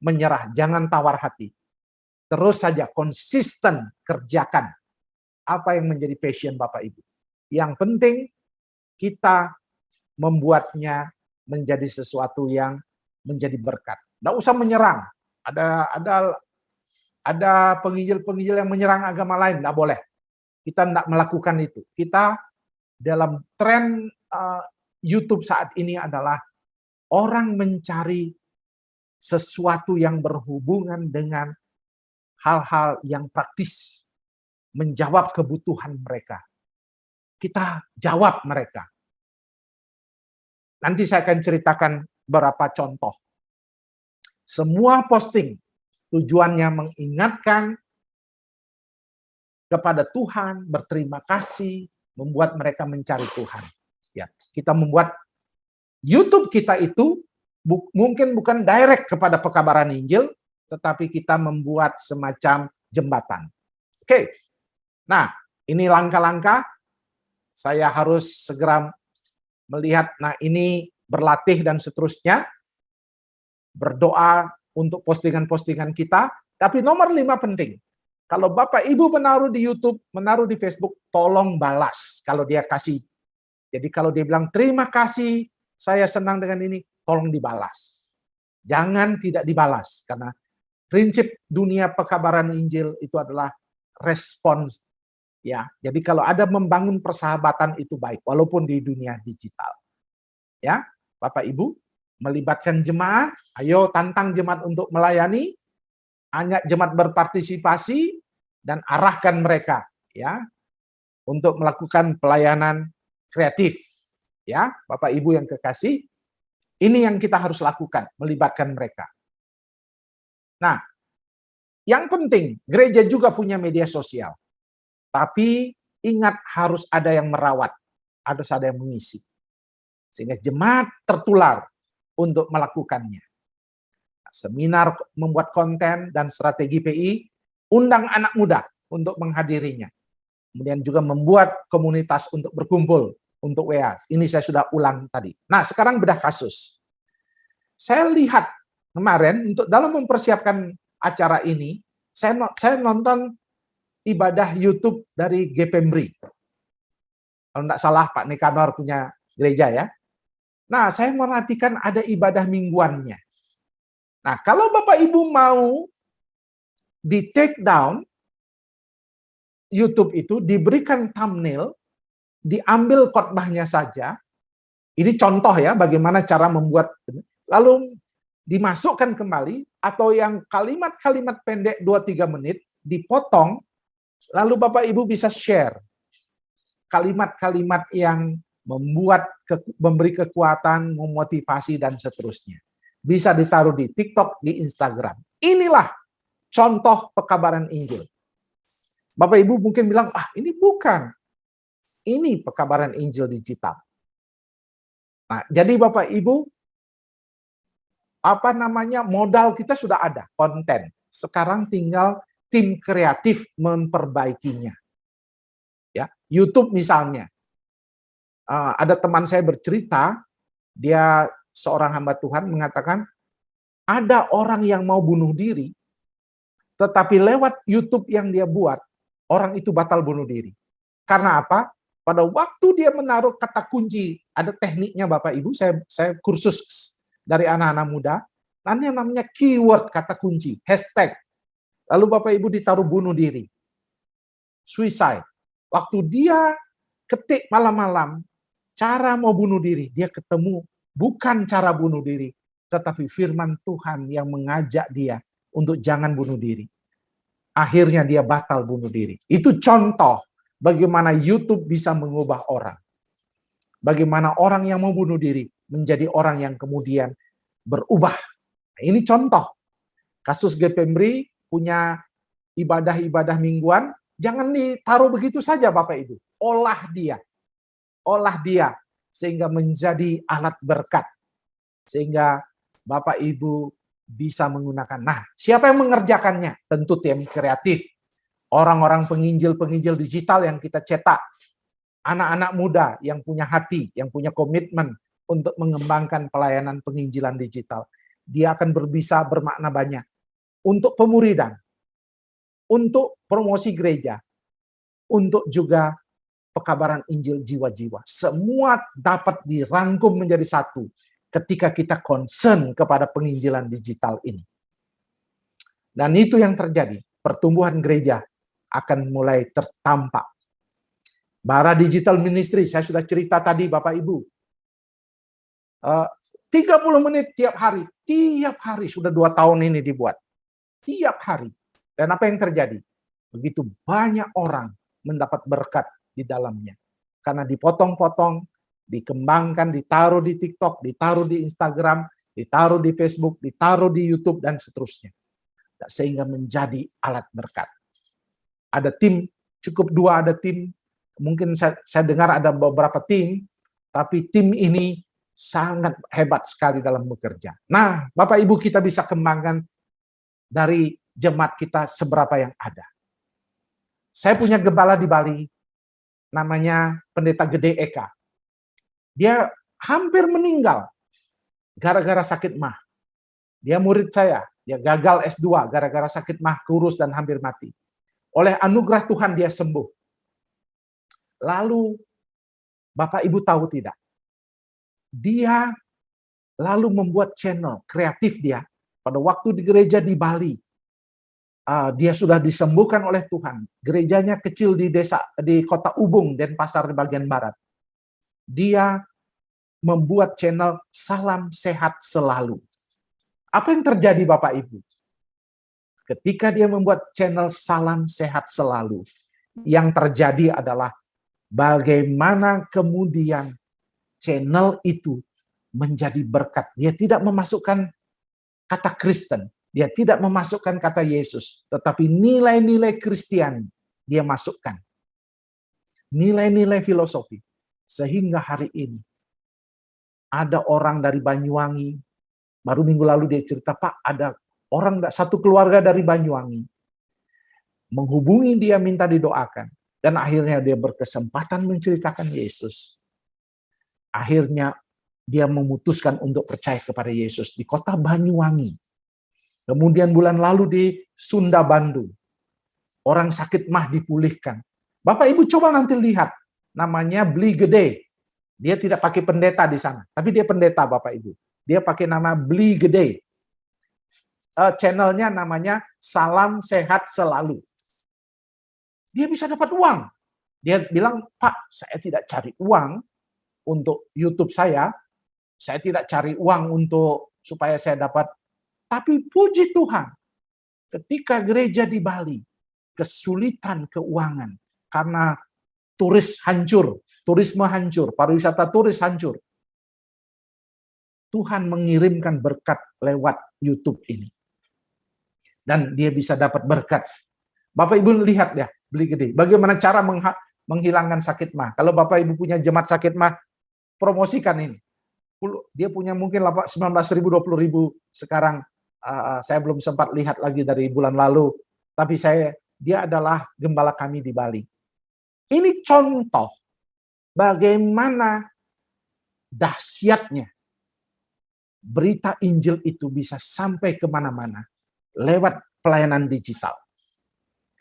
menyerah, jangan tawar hati. Terus saja konsisten kerjakan apa yang menjadi passion Bapak Ibu. Yang penting kita membuatnya menjadi sesuatu yang menjadi berkat. Tidak usah menyerang. Ada penginjil-penginjil yang menyerang agama lain, tidak boleh. Kita tidak melakukan itu. Kita dalam tren YouTube saat ini adalah orang mencari sesuatu yang berhubungan dengan hal-hal yang praktis, menjawab kebutuhan mereka. Kita jawab mereka. Nanti saya akan ceritakan beberapa contoh. Semua posting tujuannya mengingatkan kepada Tuhan, berterima kasih, membuat mereka mencari Tuhan. Ya, kita membuat YouTube kita itu mungkin bukan direct kepada pekabaran Injil, tetapi kita membuat semacam jembatan. Oke. Nah, ini langkah-langkah. Saya harus segera melihat, nah ini berlatih dan seterusnya. Berdoa untuk postingan-postingan kita. Tapi nomor 5 penting. Kalau Bapak Ibu menaruh di YouTube, menaruh di Facebook, tolong balas kalau dia kasih. Jadi kalau dia bilang, terima kasih, saya senang dengan ini, tolong dibalas. Jangan tidak dibalas. Karena prinsip dunia pekabaran Injil itu adalah respons. Ya, jadi kalau ada membangun persahabatan itu baik, walaupun di dunia digital. Ya, Bapak Ibu, melibatkan jemaat, ayo tantang jemaat untuk melayani, ajak jemaat berpartisipasi, dan arahkan mereka ya untuk melakukan pelayanan kreatif. Ya, Bapak Ibu yang kekasih, ini yang kita harus lakukan, melibatkan mereka. Nah, yang penting, gereja juga punya media sosial. Tapi ingat harus ada yang merawat, harus ada yang mengisi. Sehingga jemaat tertular untuk melakukannya. Seminar membuat konten dan strategi PI, undang anak muda untuk menghadirinya. Kemudian juga membuat komunitas untuk berkumpul, untuk WA. Ini saya sudah ulang tadi. Nah, sekarang bedah kasus. Saya lihat kemarin, untuk dalam mempersiapkan acara ini, saya nonton ibadah YouTube dari GPMRI. Kalau tidak salah Pak Nikanor punya gereja ya. Nah, saya merhatikan ada ibadah mingguannya. Nah, kalau Bapak Ibu mau di take down YouTube itu, diberikan thumbnail, diambil khotbahnya saja. Ini contoh ya bagaimana cara membuat, lalu dimasukkan kembali, atau yang kalimat-kalimat pendek 2-3 menit dipotong. Lalu Bapak Ibu bisa share kalimat-kalimat yang memberi kekuatan, memotivasi, dan seterusnya. Bisa ditaruh di TikTok, di Instagram. Inilah contoh pekabaran Injil. Bapak Ibu mungkin bilang, ini bukan. Ini pekabaran Injil digital. Nah, jadi Bapak Ibu, modal kita sudah ada, konten. Sekarang tinggal tim kreatif memperbaikinya. Ya, YouTube misalnya. Ada teman saya bercerita, dia seorang hamba Tuhan mengatakan, ada orang yang mau bunuh diri, tetapi lewat YouTube yang dia buat, orang itu batal bunuh diri. Karena apa? Pada waktu dia menaruh kata kunci, ada tekniknya Bapak Ibu, saya kursus dari anak-anak muda, nanti yang namanya keyword kata kunci, hashtag. Lalu Bapak Ibu ditaruh bunuh diri, suicide. Waktu dia ketik malam-malam, cara mau bunuh diri, dia ketemu bukan cara bunuh diri, tetapi firman Tuhan yang mengajak dia untuk jangan bunuh diri. Akhirnya dia batal bunuh diri. Itu contoh bagaimana YouTube bisa mengubah orang. Bagaimana orang yang mau bunuh diri menjadi orang yang kemudian berubah. Nah, ini contoh. Kasus Gepemri punya ibadah-ibadah mingguan, jangan ditaruh begitu saja Bapak Ibu. Olah dia sehingga menjadi alat berkat. Sehingga Bapak Ibu bisa menggunakan. Nah, siapa yang mengerjakannya? Tentu tim kreatif. Orang-orang penginjil-penginjil digital yang kita cetak. Anak-anak muda yang punya hati, yang punya komitmen untuk mengembangkan pelayanan penginjilan digital. Dia akan bisa bermakna banyak. Untuk pemuridan, untuk promosi gereja, untuk juga pekabaran Injil jiwa-jiwa. Semua dapat dirangkum menjadi satu ketika kita concern kepada penginjilan digital ini. Dan itu yang terjadi. Pertumbuhan gereja akan mulai tertampak. Bara Digital Ministry, saya sudah cerita tadi Bapak Ibu. 30 menit tiap hari sudah 2 tahun ini dibuat. Tiap hari. Dan apa yang terjadi? Begitu banyak orang mendapat berkat di dalamnya. Karena dipotong-potong, dikembangkan, ditaruh di TikTok, ditaruh di Instagram, ditaruh di Facebook, ditaruh di YouTube, dan seterusnya. Sehingga menjadi alat berkat. Ada tim, cukup 2 ada tim. Mungkin saya dengar ada beberapa tim, tapi tim ini sangat hebat sekali dalam bekerja. Nah, Bapak Ibu kita bisa kembangkan dari jemaat kita seberapa yang ada. Saya punya gembala di Bali, namanya Pendeta Gede Eka. Dia hampir meninggal gara-gara sakit mah. Dia murid saya, dia gagal S2 gara-gara sakit mah, kurus dan hampir mati. Oleh anugerah Tuhan dia sembuh. Lalu Bapak Ibu tahu tidak? Dia lalu membuat channel kreatif dia pada waktu di gereja di Bali. Dia sudah disembuhkan oleh Tuhan. Gerejanya kecil di desa, di kota Ubung, Denpasar di bagian barat. Dia membuat channel Salam Sehat Selalu. Apa yang terjadi Bapak Ibu? Ketika dia membuat channel Salam Sehat Selalu, yang terjadi adalah bagaimana kemudian channel itu menjadi berkat. Dia tidak memasukkan kata Kristen, dia tidak memasukkan kata Yesus, tetapi nilai-nilai Kristiani dia masukkan. Nilai-nilai filosofi. Sehingga hari ini ada orang dari Banyuwangi, baru minggu lalu dia cerita, Pak, ada orang, satu keluarga dari Banyuwangi menghubungi dia minta didoakan. Dan akhirnya dia berkesempatan menceritakan Yesus. Akhirnya dia memutuskan untuk percaya kepada Yesus di kota Banyuwangi. Kemudian bulan lalu di Sunda Bandung. Orang sakit mah dipulihkan. Bapak Ibu coba nanti lihat. Namanya Beli Gede. Dia tidak pakai pendeta di sana. Tapi dia pendeta Bapak Ibu. Dia pakai nama Beli Gede. Channelnya namanya Salam Sehat Selalu. Dia bisa dapat uang. Dia bilang, Pak, saya tidak cari uang untuk YouTube saya tidak cari uang untuk supaya saya dapat, tapi puji Tuhan, ketika gereja di Bali kesulitan keuangan karena turisme hancur, pariwisata turis hancur, Tuhan mengirimkan berkat lewat YouTube ini. Dan dia bisa dapat berkat. Bapak Ibu lihat ya, Beli Gede. Bagaimana cara menghilangkan sakit mah. Kalau Bapak Ibu punya jemaat sakit mah, promosikan ini. Dia punya mungkin 19.000, 20.000 sekarang. Saya belum sempat lihat lagi dari bulan lalu. Tapi dia adalah gembala kami di Bali. Ini contoh bagaimana dahsyatnya berita Injil itu bisa sampai kemana-mana lewat pelayanan digital.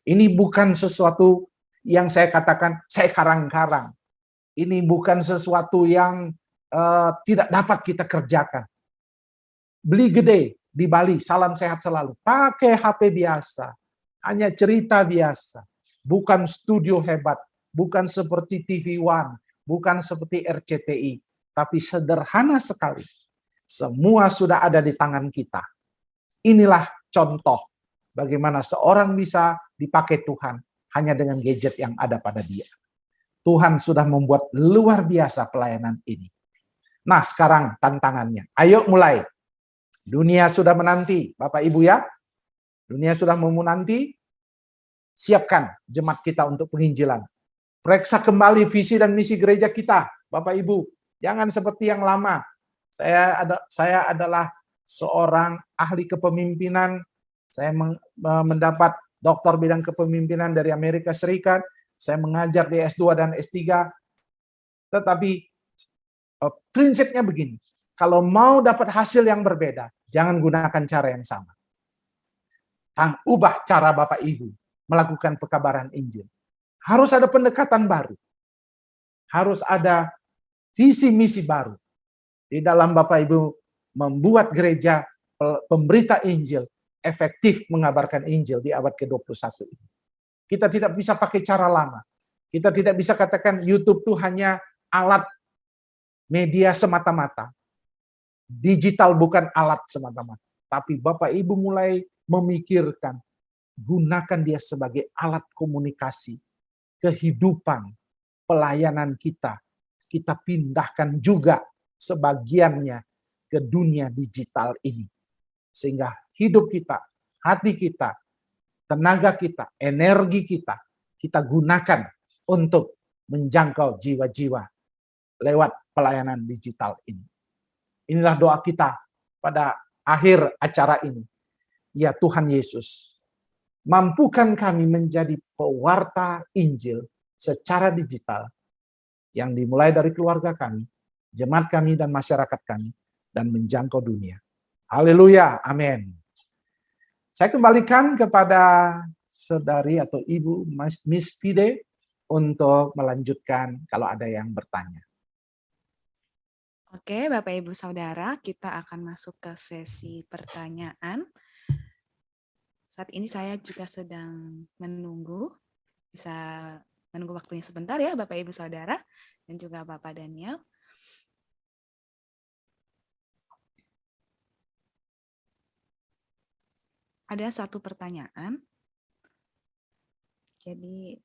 Ini bukan sesuatu yang saya katakan, saya karang-karang. Ini bukan sesuatu yang tidak dapat kita kerjakan. Beli Gede di Bali, Salam Sehat Selalu. Pakai HP biasa. Hanya cerita biasa. Bukan studio hebat. Bukan seperti TV One. bukan seperti RCTI, tapi sederhana sekali. Semua sudah ada di tangan kita. Inilah contoh bagaimana seorang bisa dipakai Tuhan hanya dengan gadget yang ada pada dia. Tuhan sudah membuat luar biasa pelayanan ini. Nah, sekarang tantangannya. Ayo mulai. Dunia sudah menanti, Bapak Ibu ya. Dunia sudah menanti. Siapkan jemaat kita untuk penginjilan. Periksa kembali visi dan misi gereja kita, Bapak Ibu. Jangan seperti yang lama. Saya adalah seorang ahli kepemimpinan. Saya mendapat doktor bidang kepemimpinan dari Amerika Serikat. Saya mengajar di S2 dan S3. Tetapi prinsipnya begini. Kalau mau dapat hasil yang berbeda, jangan gunakan cara yang sama. Ubah cara Bapak Ibu melakukan pekabaran Injil. Harus ada pendekatan baru. Harus ada visi misi baru. Di dalam Bapak Ibu membuat gereja pemberita Injil efektif mengabarkan Injil di abad ke-21 ini. Kita tidak bisa pakai cara lama. Kita tidak bisa katakan YouTube itu hanya alat media semata-mata. Digital bukan alat semata-mata. Tapi Bapak Ibu mulai memikirkan, gunakan dia sebagai alat komunikasi, kehidupan, pelayanan kita. Kita pindahkan juga sebagiannya ke dunia digital ini. Sehingga hidup kita, hati kita, tenaga kita, energi kita, kita gunakan untuk menjangkau jiwa-jiwa lewat pelayanan digital ini. Inilah doa kita pada akhir acara ini. Ya Tuhan Yesus, mampukan kami menjadi pewarta Injil secara digital yang dimulai dari keluarga kami, jemaat kami dan masyarakat kami, dan menjangkau dunia. Haleluya, amin. Saya kembalikan kepada saudari atau ibu Miss Fide untuk melanjutkan kalau ada yang bertanya. Oke, Bapak Ibu Saudara, kita akan masuk ke sesi pertanyaan. Saat ini saya juga sedang menunggu, bisa menunggu waktunya sebentar ya Bapak Ibu Saudara, dan juga Bapak Daniel. Ada satu pertanyaan. Jadi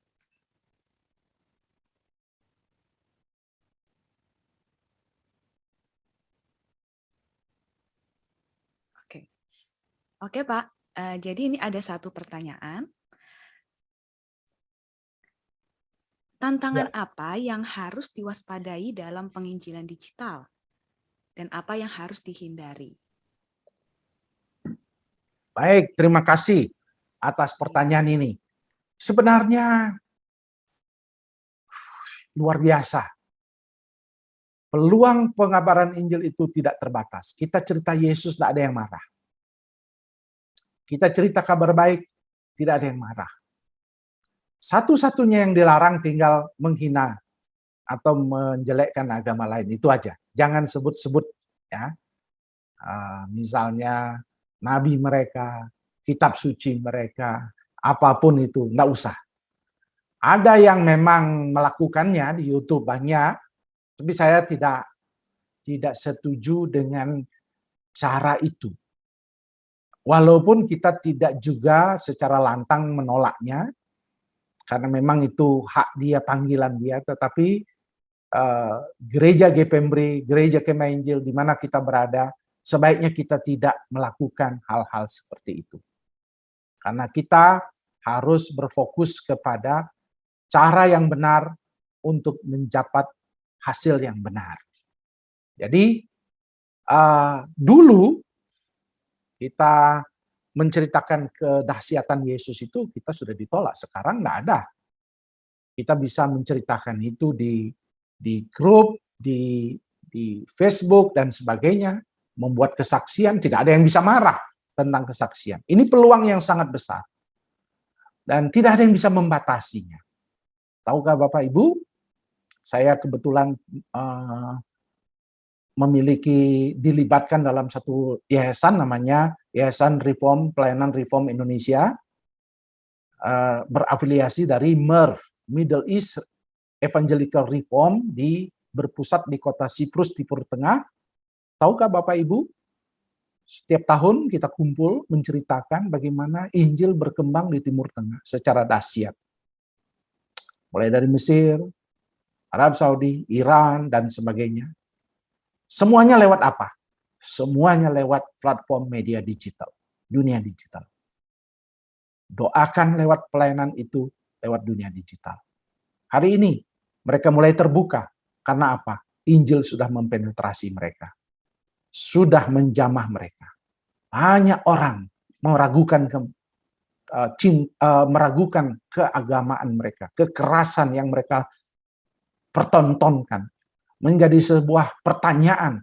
Oke Pak, jadi ini ada satu pertanyaan. Tantangan apa yang harus diwaspadai dalam penginjilan digital? Dan apa yang harus dihindari? Baik, terima kasih atas pertanyaan ini. Sebenarnya luar biasa. Peluang pengabaran Injil itu tidak terbatas. Kita cerita Yesus, tidak ada yang marah. Kita cerita kabar baik, tidak ada yang marah. Satu-satunya yang dilarang tinggal menghina atau menjelekkan agama lain, itu aja. Jangan sebut-sebut ya. Misalnya nabi mereka, kitab suci mereka, apapun itu, enggak usah. Ada yang memang melakukannya di YouTube banyak, tapi saya tidak setuju dengan cara itu. Walaupun kita tidak juga secara lantang menolaknya, karena memang itu hak dia, panggilan dia, tetapi gereja GPMBRI, gereja Kemah Injil, di mana kita berada, sebaiknya kita tidak melakukan hal-hal seperti itu. Karena kita harus berfokus kepada cara yang benar untuk mencapai hasil yang benar. Jadi, dulu kita menceritakan kedahsyatan Yesus itu kita sudah ditolak, sekarang nggak ada. Kita bisa menceritakan itu di grup, di Facebook dan sebagainya, membuat kesaksian, tidak ada yang bisa marah tentang kesaksian. Ini peluang yang sangat besar. Dan tidak ada yang bisa membatasinya. Tahukah Bapak Ibu, saya kebetulan dilibatkan dalam satu yayasan namanya Yayasan Reform Pelayanan Reform Indonesia, berafiliasi dari MERV, Middle East Evangelical Reform berpusat di kota Siprus, Timur Tengah. Tahukah Bapak Ibu, setiap tahun kita kumpul menceritakan bagaimana Injil berkembang di Timur Tengah secara dahsyat. Mulai dari Mesir, Arab Saudi, Iran, dan sebagainya. Semuanya lewat apa? Semuanya lewat platform media digital, dunia digital. Doakan lewat pelayanan itu, lewat dunia digital. Hari ini mereka mulai terbuka. Karena apa? Injil sudah mempenetrasi mereka. Sudah menjamah mereka. Banyak orang meragukan keagamaan mereka, kekerasan yang mereka pertontonkan. Menjadi sebuah pertanyaan,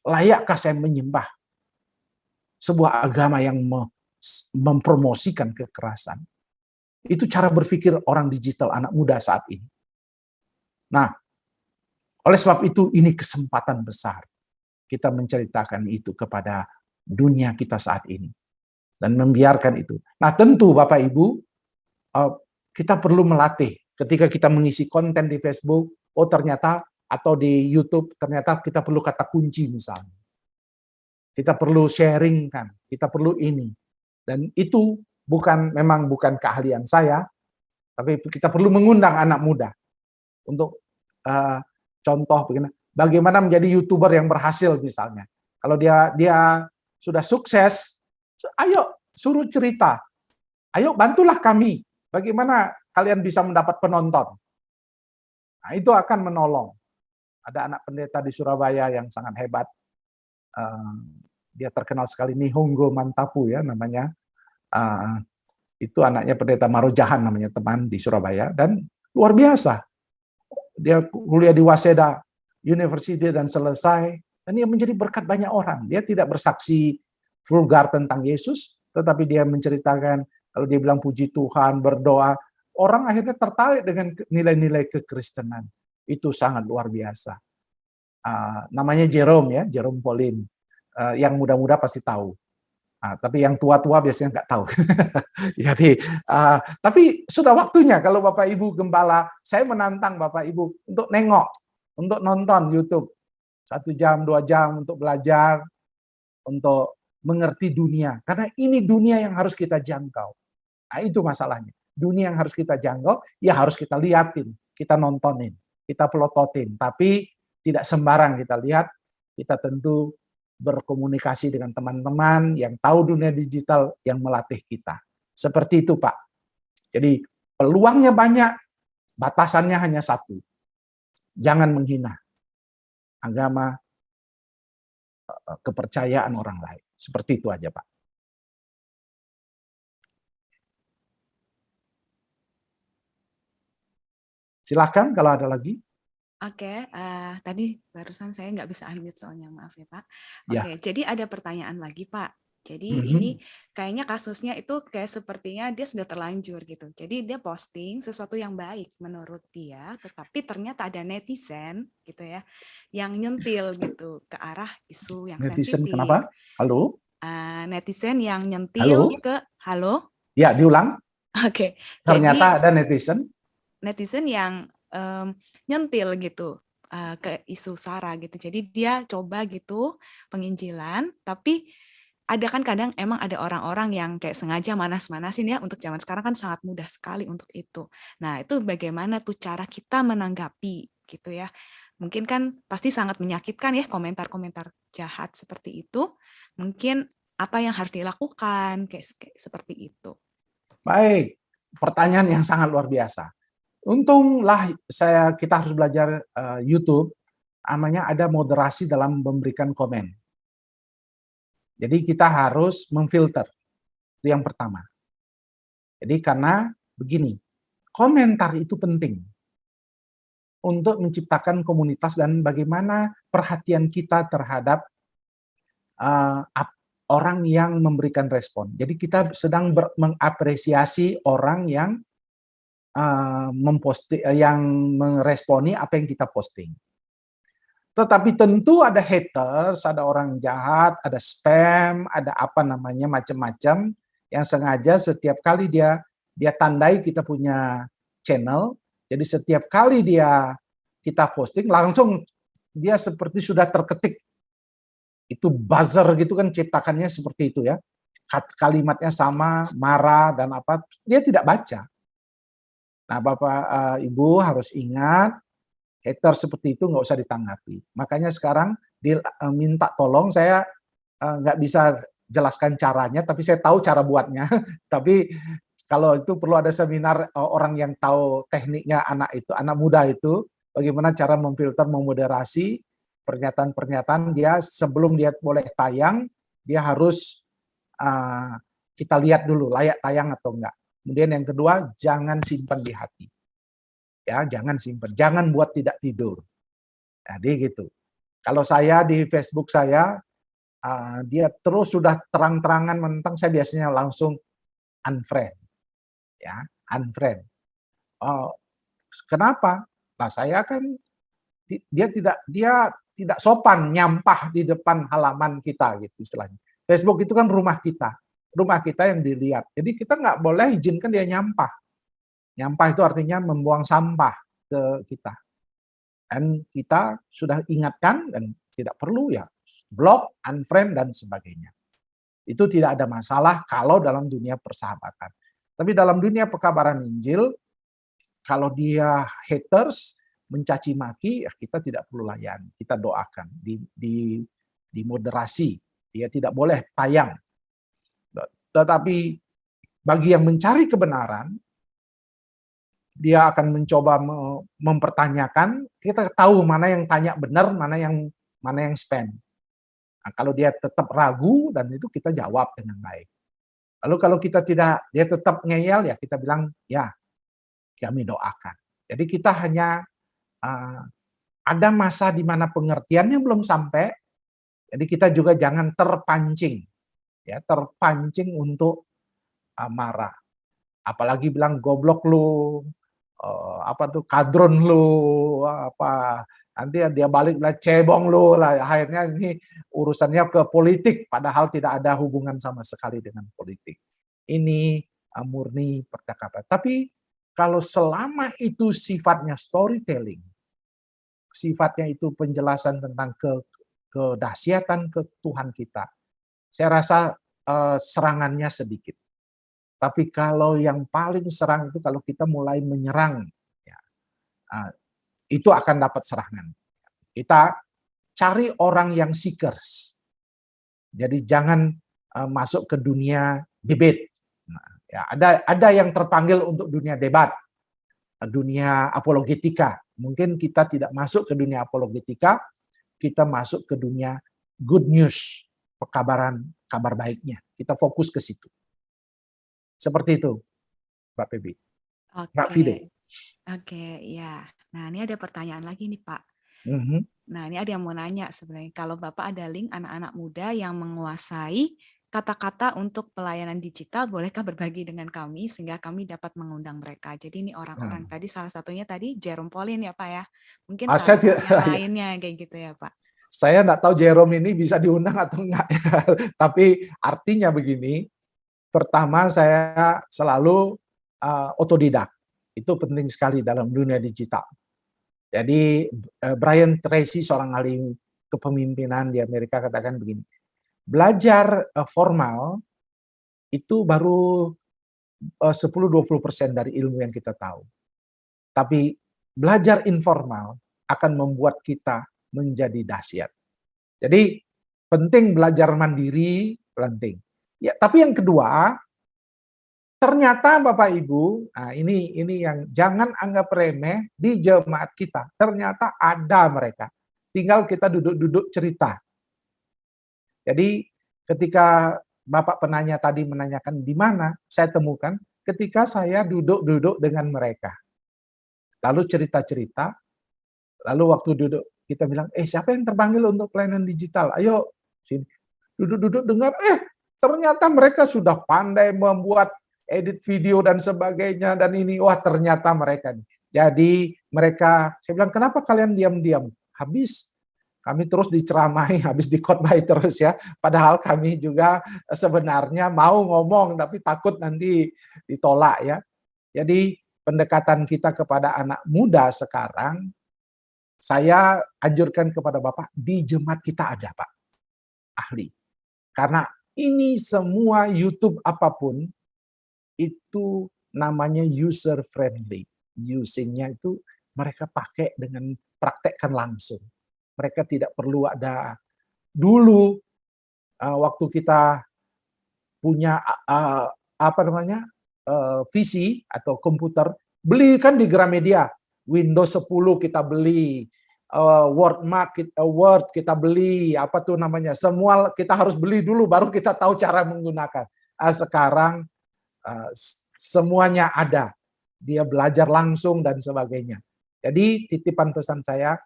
layakkah saya menyembah sebuah agama yang mempromosikan kekerasan? Itu cara berpikir orang digital, anak muda saat ini. Nah, oleh sebab itu ini kesempatan besar kita menceritakan itu kepada dunia kita saat ini dan membiarkan itu. Nah, tentu Bapak Ibu, kita perlu melatih ketika kita mengisi konten di Facebook, ternyata atau di YouTube, ternyata kita perlu kata kunci misalnya. Kita perlu sharing kan, kita perlu ini. Dan itu memang bukan keahlian saya, tapi kita perlu mengundang anak muda untuk contoh bagaimana menjadi YouTuber yang berhasil misalnya. Kalau dia sudah sukses, ayo suruh cerita. Ayo bantulah kami. Bagaimana kalian bisa mendapat penonton? Nah, itu akan menolong. Ada anak pendeta di Surabaya yang sangat hebat. Dia terkenal sekali, Nihongo Mantapu ya namanya. Itu anaknya pendeta Marojahan namanya, teman di Surabaya, dan luar biasa. Dia kuliah di Waseda University dan selesai, dan dia menjadi berkat banyak orang. Dia tidak bersaksi vulgar tentang Yesus, tetapi dia menceritakan, kalau dia bilang puji Tuhan, berdoa, orang akhirnya tertarik dengan nilai-nilai kekristenan. Itu sangat luar biasa. Namanya Jerome ya, Jerome Pauline. Yang muda-muda pasti tahu. Tapi yang tua-tua biasanya nggak tahu. Jadi, tapi sudah waktunya kalau Bapak Ibu Gembala, saya menantang Bapak Ibu untuk nengok, untuk nonton YouTube 1 jam, 2 jam untuk belajar, untuk mengerti dunia. Karena ini dunia yang harus kita jangkau. Nah, itu masalahnya. Dunia yang harus kita jangkau, ya harus kita liatin, kita nontonin, kita pelototin. Tapi tidak sembarang kita lihat, kita tentu berkomunikasi dengan teman-teman yang tahu dunia digital yang melatih kita. Seperti itu, Pak. Jadi peluangnya banyak, batasannya hanya satu. Jangan menghina agama, kepercayaan orang lain. Seperti itu aja, Pak. Silakan kalau ada lagi. Oke, tadi barusan saya nggak bisa unmute soalnya, maaf ya Pak. Ya. Oke, jadi ada pertanyaan lagi Pak. Jadi Mhm. ini kayaknya kasusnya itu kayak sepertinya dia sudah terlanjur gitu. Jadi dia posting sesuatu yang baik menurut dia, tetapi ternyata ada netizen gitu ya, yang nyentil gitu ke arah isu yang Netizen sensitif. kenapa? Halo? Netizen yang nyentil Halo? ke, halo? Ya, diulang. Oke, jadi Ternyata ada netizen. netizen yang nyentil gitu ke isu SARA gitu. Jadi dia coba gitu penginjilan, tapi ada kan kadang emang ada orang-orang yang kayak sengaja manas-manasin ya, untuk zaman sekarang kan sangat mudah sekali untuk itu. Nah, itu bagaimana tuh cara kita menanggapi gitu ya. Mungkin kan pasti sangat menyakitkan ya komentar-komentar jahat seperti itu. Mungkin apa yang harus dilakukan kayak seperti itu. Baik, pertanyaan yang sangat luar biasa. Untunglah kita harus belajar YouTube, namanya ada moderasi dalam memberikan komen. Jadi kita harus memfilter, itu yang pertama. Jadi karena begini, komentar itu penting untuk menciptakan komunitas dan bagaimana perhatian kita terhadap orang yang memberikan respon. Jadi kita sedang mengapresiasi orang yang yang meresponi apa yang kita posting. Tetapi tentu ada haters, ada orang jahat, ada spam, ada apa namanya macam-macam yang sengaja setiap kali dia tandai kita punya channel, Jadi setiap kali kita posting, langsung dia seperti sudah terketik. Itu buzzer gitu kan, ciptakannya seperti itu ya. Kalimatnya sama, marah dan apa, dia tidak baca. Nah, Bapak, Ibu harus ingat, hater seperti itu nggak usah ditanggapi. Makanya sekarang minta tolong, saya nggak bisa jelaskan caranya, tapi saya tahu cara buatnya. Tapi kalau itu perlu ada seminar orang yang tahu tekniknya, anak muda itu, bagaimana cara memfilter, memoderasi pernyataan-pernyataan dia sebelum dia boleh tayang, dia harus kita lihat dulu layak tayang atau enggak. Kemudian yang kedua, jangan simpan di hati. Ya, jangan simpan, jangan buat tidak tidur. Jadi gitu. Kalau saya di Facebook saya, dia terus sudah terang-terangan menentang, saya biasanya langsung unfriend. Ya, unfriend. Kenapa? Nah, saya kan dia tidak sopan nyampah di depan halaman kita gitu istilahnya. Facebook itu kan rumah kita yang dilihat. Jadi kita nggak boleh izinkan dia nyampah. Nyampah itu artinya membuang sampah ke kita. Dan kita sudah ingatkan dan tidak perlu ya block, unfriend dan sebagainya. Itu tidak ada masalah kalau dalam dunia persahabatan. Tapi dalam dunia pekabaran Injil, kalau dia haters, mencaci maki, ya kita tidak perlu layani. Kita doakan, di moderasi. Dia tidak boleh tayang. Tetapi bagi yang mencari kebenaran, dia akan mencoba mempertanyakan, kita tahu mana yang tanya benar, mana yang spam. Nah, kalau dia tetap ragu, dan itu kita jawab dengan baik. Lalu kalau dia tetap ngeyel, ya kita bilang, ya kami doakan. Jadi kita hanya ada masa di mana pengertiannya belum sampai, jadi kita juga jangan terpancing untuk marah. Apalagi bilang goblok lu, kadrun lu, nanti dia balik bilang cebong lu lah. Akhirnya ini urusannya ke politik, padahal tidak ada hubungan sama sekali dengan politik. Ini murni percakapan. Tapi kalau selama itu sifatnya storytelling, sifatnya itu penjelasan tentang kedahsyatan ke Tuhan kita, saya rasa serangannya sedikit. Tapi kalau yang paling serang itu kalau kita mulai menyerang, ya, itu akan dapat serangan. Kita cari orang yang seekers. Jadi jangan masuk ke dunia debate. Nah, ya, ada yang terpanggil untuk dunia debat, dunia apologetika. Mungkin kita tidak masuk ke dunia apologetika, kita masuk ke dunia good news, pekabaran, kabar baiknya. Kita fokus ke situ. Seperti itu, Mbak Febi. Mbak Fide. Oke, ya. Nah, ini ada pertanyaan lagi nih, Pak. Mhm. Nah, ini ada yang mau nanya sebenarnya. Kalau Bapak ada link anak-anak muda yang menguasai kata-kata untuk pelayanan digital, bolehkah berbagi dengan kami sehingga kami dapat mengundang mereka? Jadi ini orang-orang tadi, salah satunya tadi Jerome Pauline ya, Pak ya. Mungkin salah satu yang lainnya kayak gitu ya, Pak. Saya enggak tahu Jerome ini bisa diundang atau enggak ya. Tapi artinya begini, pertama saya selalu otodidak. Itu penting sekali dalam dunia digital. Jadi Brian Tracy, seorang ahli kepemimpinan di Amerika, katakan begini, belajar formal itu baru 10-20% dari ilmu yang kita tahu. Tapi belajar informal akan membuat kita menjadi dahsyat. Jadi penting belajar mandiri, penting. Ya, tapi yang kedua, ternyata Bapak Ibu, nah ini yang jangan anggap remeh di jemaat kita. Ternyata ada mereka. Tinggal kita duduk-duduk cerita. Jadi ketika Bapak penanya tadi menanyakan di mana, saya temukan ketika saya duduk-duduk dengan mereka. Lalu cerita-cerita, lalu waktu duduk kita bilang, siapa yang terpanggil untuk pelayanan digital? Ayo sini. Duduk-duduk dengar, ternyata mereka sudah pandai membuat edit video dan sebagainya, dan ini, wah ternyata mereka. Jadi mereka, saya bilang, kenapa kalian diam-diam? Habis kami terus diceramai, habis dikhotbah terus ya. Padahal kami juga sebenarnya mau ngomong, tapi takut nanti ditolak ya. Jadi pendekatan kita kepada anak muda sekarang, saya anjurkan kepada Bapak, di jemaat kita ada Pak, ahli. Karena ini semua YouTube apapun, itu namanya user friendly. Using-nya itu mereka pakai dengan praktekkan langsung. Mereka tidak perlu ada dulu waktu kita punya apa namanya PC atau komputer, beli kan di Gramedia. Windows 10 kita beli, Word kita beli, apa tuh namanya, semua kita harus beli dulu baru kita tahu cara menggunakan. Sekarang semuanya ada, dia belajar langsung dan sebagainya. Jadi titipan pesan saya,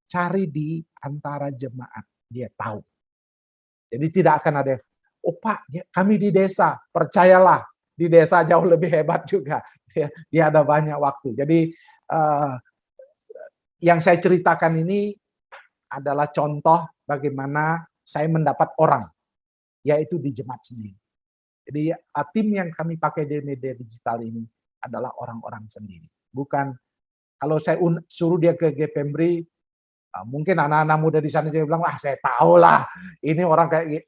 cari di antara jemaat, dia tahu. Jadi tidak akan ada, oh Pak, kami di desa, percayalah, di desa jauh lebih hebat juga. Dia ada banyak waktu. Jadi yang saya ceritakan ini adalah contoh bagaimana saya mendapat orang, yaitu di jemaat sendiri. Jadi tim yang kami pakai di media digital ini adalah orang-orang sendiri. Bukan kalau saya suruh dia ke GPMBRI, mungkin anak-anak muda di sana dia bilang, wah saya tahu lah, ini orang kayak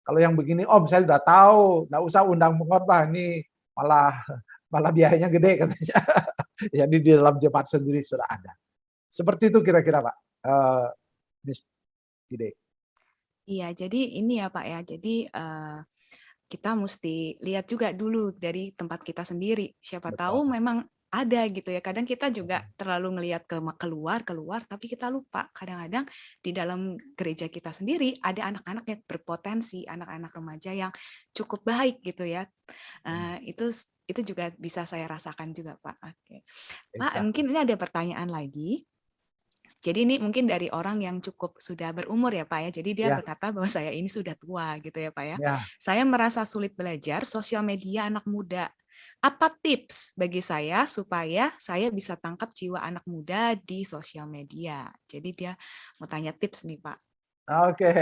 kalau yang begini, om saya udah tahu, nggak usah undang pengkhotbah, ini malah biayanya gede katanya. Jadi di dalam jemaat sendiri sudah ada. Seperti itu kira-kira Pak. Ide. Iya, jadi ini ya Pak ya, jadi kita mesti lihat juga dulu dari tempat kita sendiri. Siapa tahu Betul. memang ada gitu ya. Kadang kita juga terlalu ngelihat keluar, tapi kita lupa. Kadang-kadang di dalam gereja kita sendiri ada anak-anak yang berpotensi, anak-anak remaja yang cukup baik gitu ya. Itu juga bisa saya rasakan juga Pak. Oke. Pak, mungkin ini ada pertanyaan lagi. Jadi ini mungkin dari orang yang cukup sudah berumur ya Pak ya. Jadi dia berkata bahwa saya ini sudah tua gitu ya Pak ya. Saya merasa sulit belajar sosial media anak muda. Apa tips bagi saya supaya saya bisa tangkap jiwa anak muda di sosial media? Jadi dia mau tanya tips nih Pak. Oke.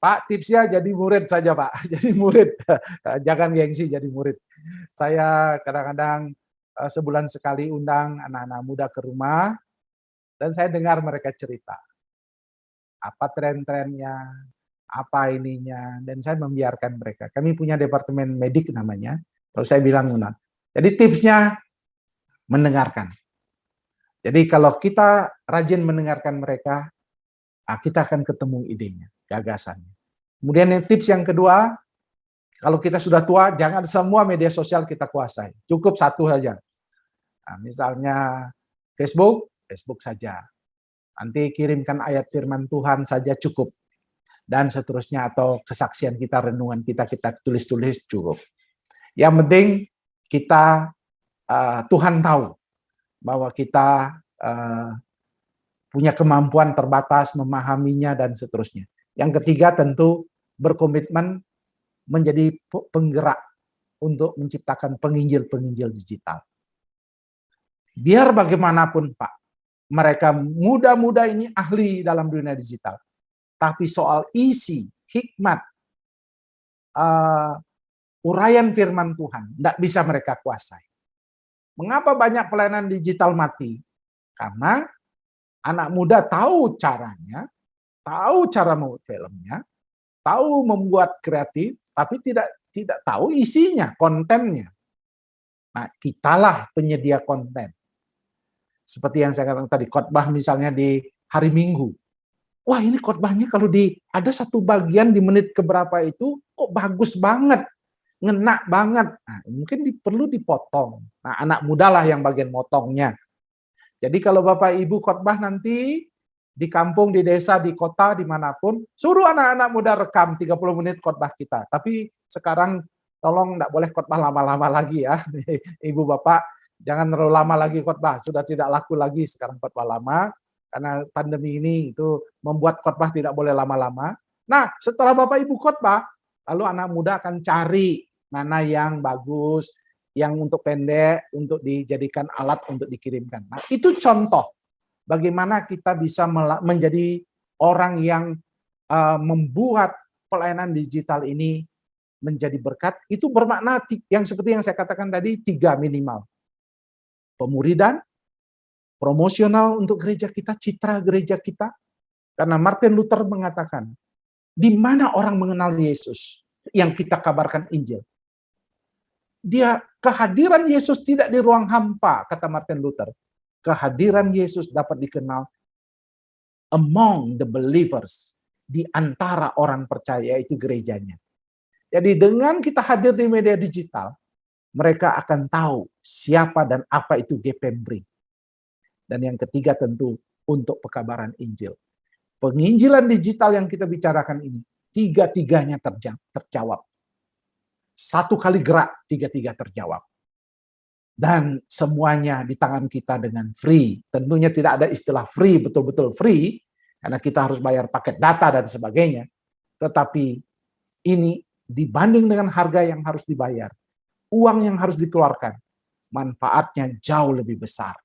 Pak, tipsnya jadi murid saja Pak. Jadi murid. Jangan gengsi jadi murid. Saya kadang-kadang sebulan sekali undang anak-anak muda ke rumah, dan saya dengar mereka cerita. Apa tren-trennya, apa ininya, dan saya membiarkan mereka. Kami punya departemen medik namanya, kalau saya bilang, jadi tipsnya mendengarkan. Jadi kalau kita rajin mendengarkan mereka, kita akan ketemu idenya, gagasannya. Kemudian tips yang kedua, kalau kita sudah tua, jangan semua media sosial kita kuasai. Cukup satu saja. Nah, misalnya Facebook saja. Nanti kirimkan ayat firman Tuhan saja cukup. Dan seterusnya, atau kesaksian kita, renungan kita tulis-tulis cukup. Yang penting kita, Tuhan tahu bahwa kita punya kemampuan terbatas memahaminya dan seterusnya. Yang ketiga tentu berkomitmen menjadi penggerak untuk menciptakan penginjil-penginjil digital. Biar bagaimanapun Pak, mereka muda-muda ini ahli dalam dunia digital. Tapi soal isi, hikmat, uraian firman Tuhan, tidak bisa mereka kuasai. Mengapa banyak pelayanan digital mati? Karena anak muda tahu caranya, tahu cara membuat filmnya, tahu membuat kreatif, tapi tidak tahu isinya, kontennya. Nah, kitalah penyedia konten. Seperti yang saya katakan tadi, khotbah misalnya di hari Minggu. Wah, ini khotbahnya kalau ada satu bagian di menit keberapa itu kok bagus banget, ngena banget. Nah, mungkin perlu dipotong. Nah, anak muda lah yang bagian motongnya. Jadi kalau Bapak Ibu khotbah nanti di kampung, di desa, di kota, dimanapun, suruh anak-anak muda rekam 30 menit khotbah kita. Tapi sekarang tolong tidak boleh khotbah lama-lama lagi ya. Ibu Bapak, jangan terlalu lama lagi khotbah. Sudah tidak laku lagi sekarang khotbah lama. Karena pandemi ini itu membuat khotbah tidak boleh lama-lama. Nah, setelah Bapak Ibu khotbah, lalu anak muda akan cari mana yang bagus, yang untuk pendek, untuk dijadikan alat untuk dikirimkan. Nah, itu contoh bagaimana kita bisa menjadi orang yang membuat pelayanan digital ini menjadi berkat. Itu bermakna yang seperti yang saya katakan tadi, 3 minimal. pemuridan, promosional untuk gereja kita, citra gereja kita. Karena Martin Luther mengatakan, di mana orang mengenal Yesus yang kita kabarkan Injil? Kehadiran Yesus tidak di ruang hampa, kata Martin Luther. Kehadiran Yesus dapat dikenal among the believers, di antara orang percaya, yaitu gerejanya. Jadi dengan kita hadir di media digital, mereka akan tahu siapa dan apa itu GPMBRI. Dan yang ketiga tentu untuk pekabaran Injil. Penginjilan digital yang kita bicarakan ini, tiga-tiganya terjawab. Satu kali gerak, tiga-tiga terjawab. Dan semuanya di tangan kita dengan free. Tentunya tidak ada istilah free, betul-betul free, karena kita harus bayar paket data dan sebagainya. Tetapi ini dibanding dengan harga yang harus dibayar, uang yang harus dikeluarkan, manfaatnya jauh lebih besar.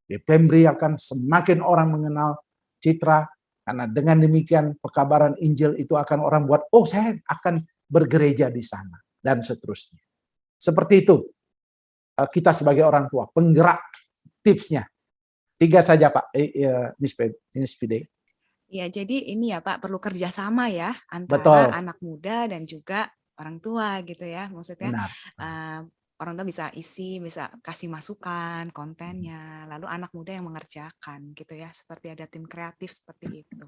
GPMBRI akan semakin orang mengenal citra, karena dengan demikian pekabaran Injil itu akan orang buat, oh saya akan bergereja di sana, dan seterusnya. Seperti itu kita sebagai orang tua, penggerak tipsnya. 3 saja Pak, Miss Fide. Ya, jadi ini ya Pak, perlu kerjasama ya Betul. antara anak muda dan juga orang tua gitu ya. Maksudnya Benar. orang tua bisa bisa kasih masukan kontennya, lalu anak muda yang mengerjakan gitu ya. Seperti ada tim kreatif seperti itu.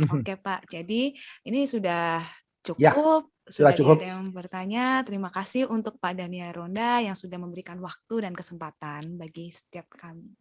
Oke Pak, jadi ini sudah cukup. Sudah cukup. tidak ada yang bertanya. Terima kasih untuk Pak Daniel Ronda yang sudah memberikan waktu dan kesempatan bagi setiap kami.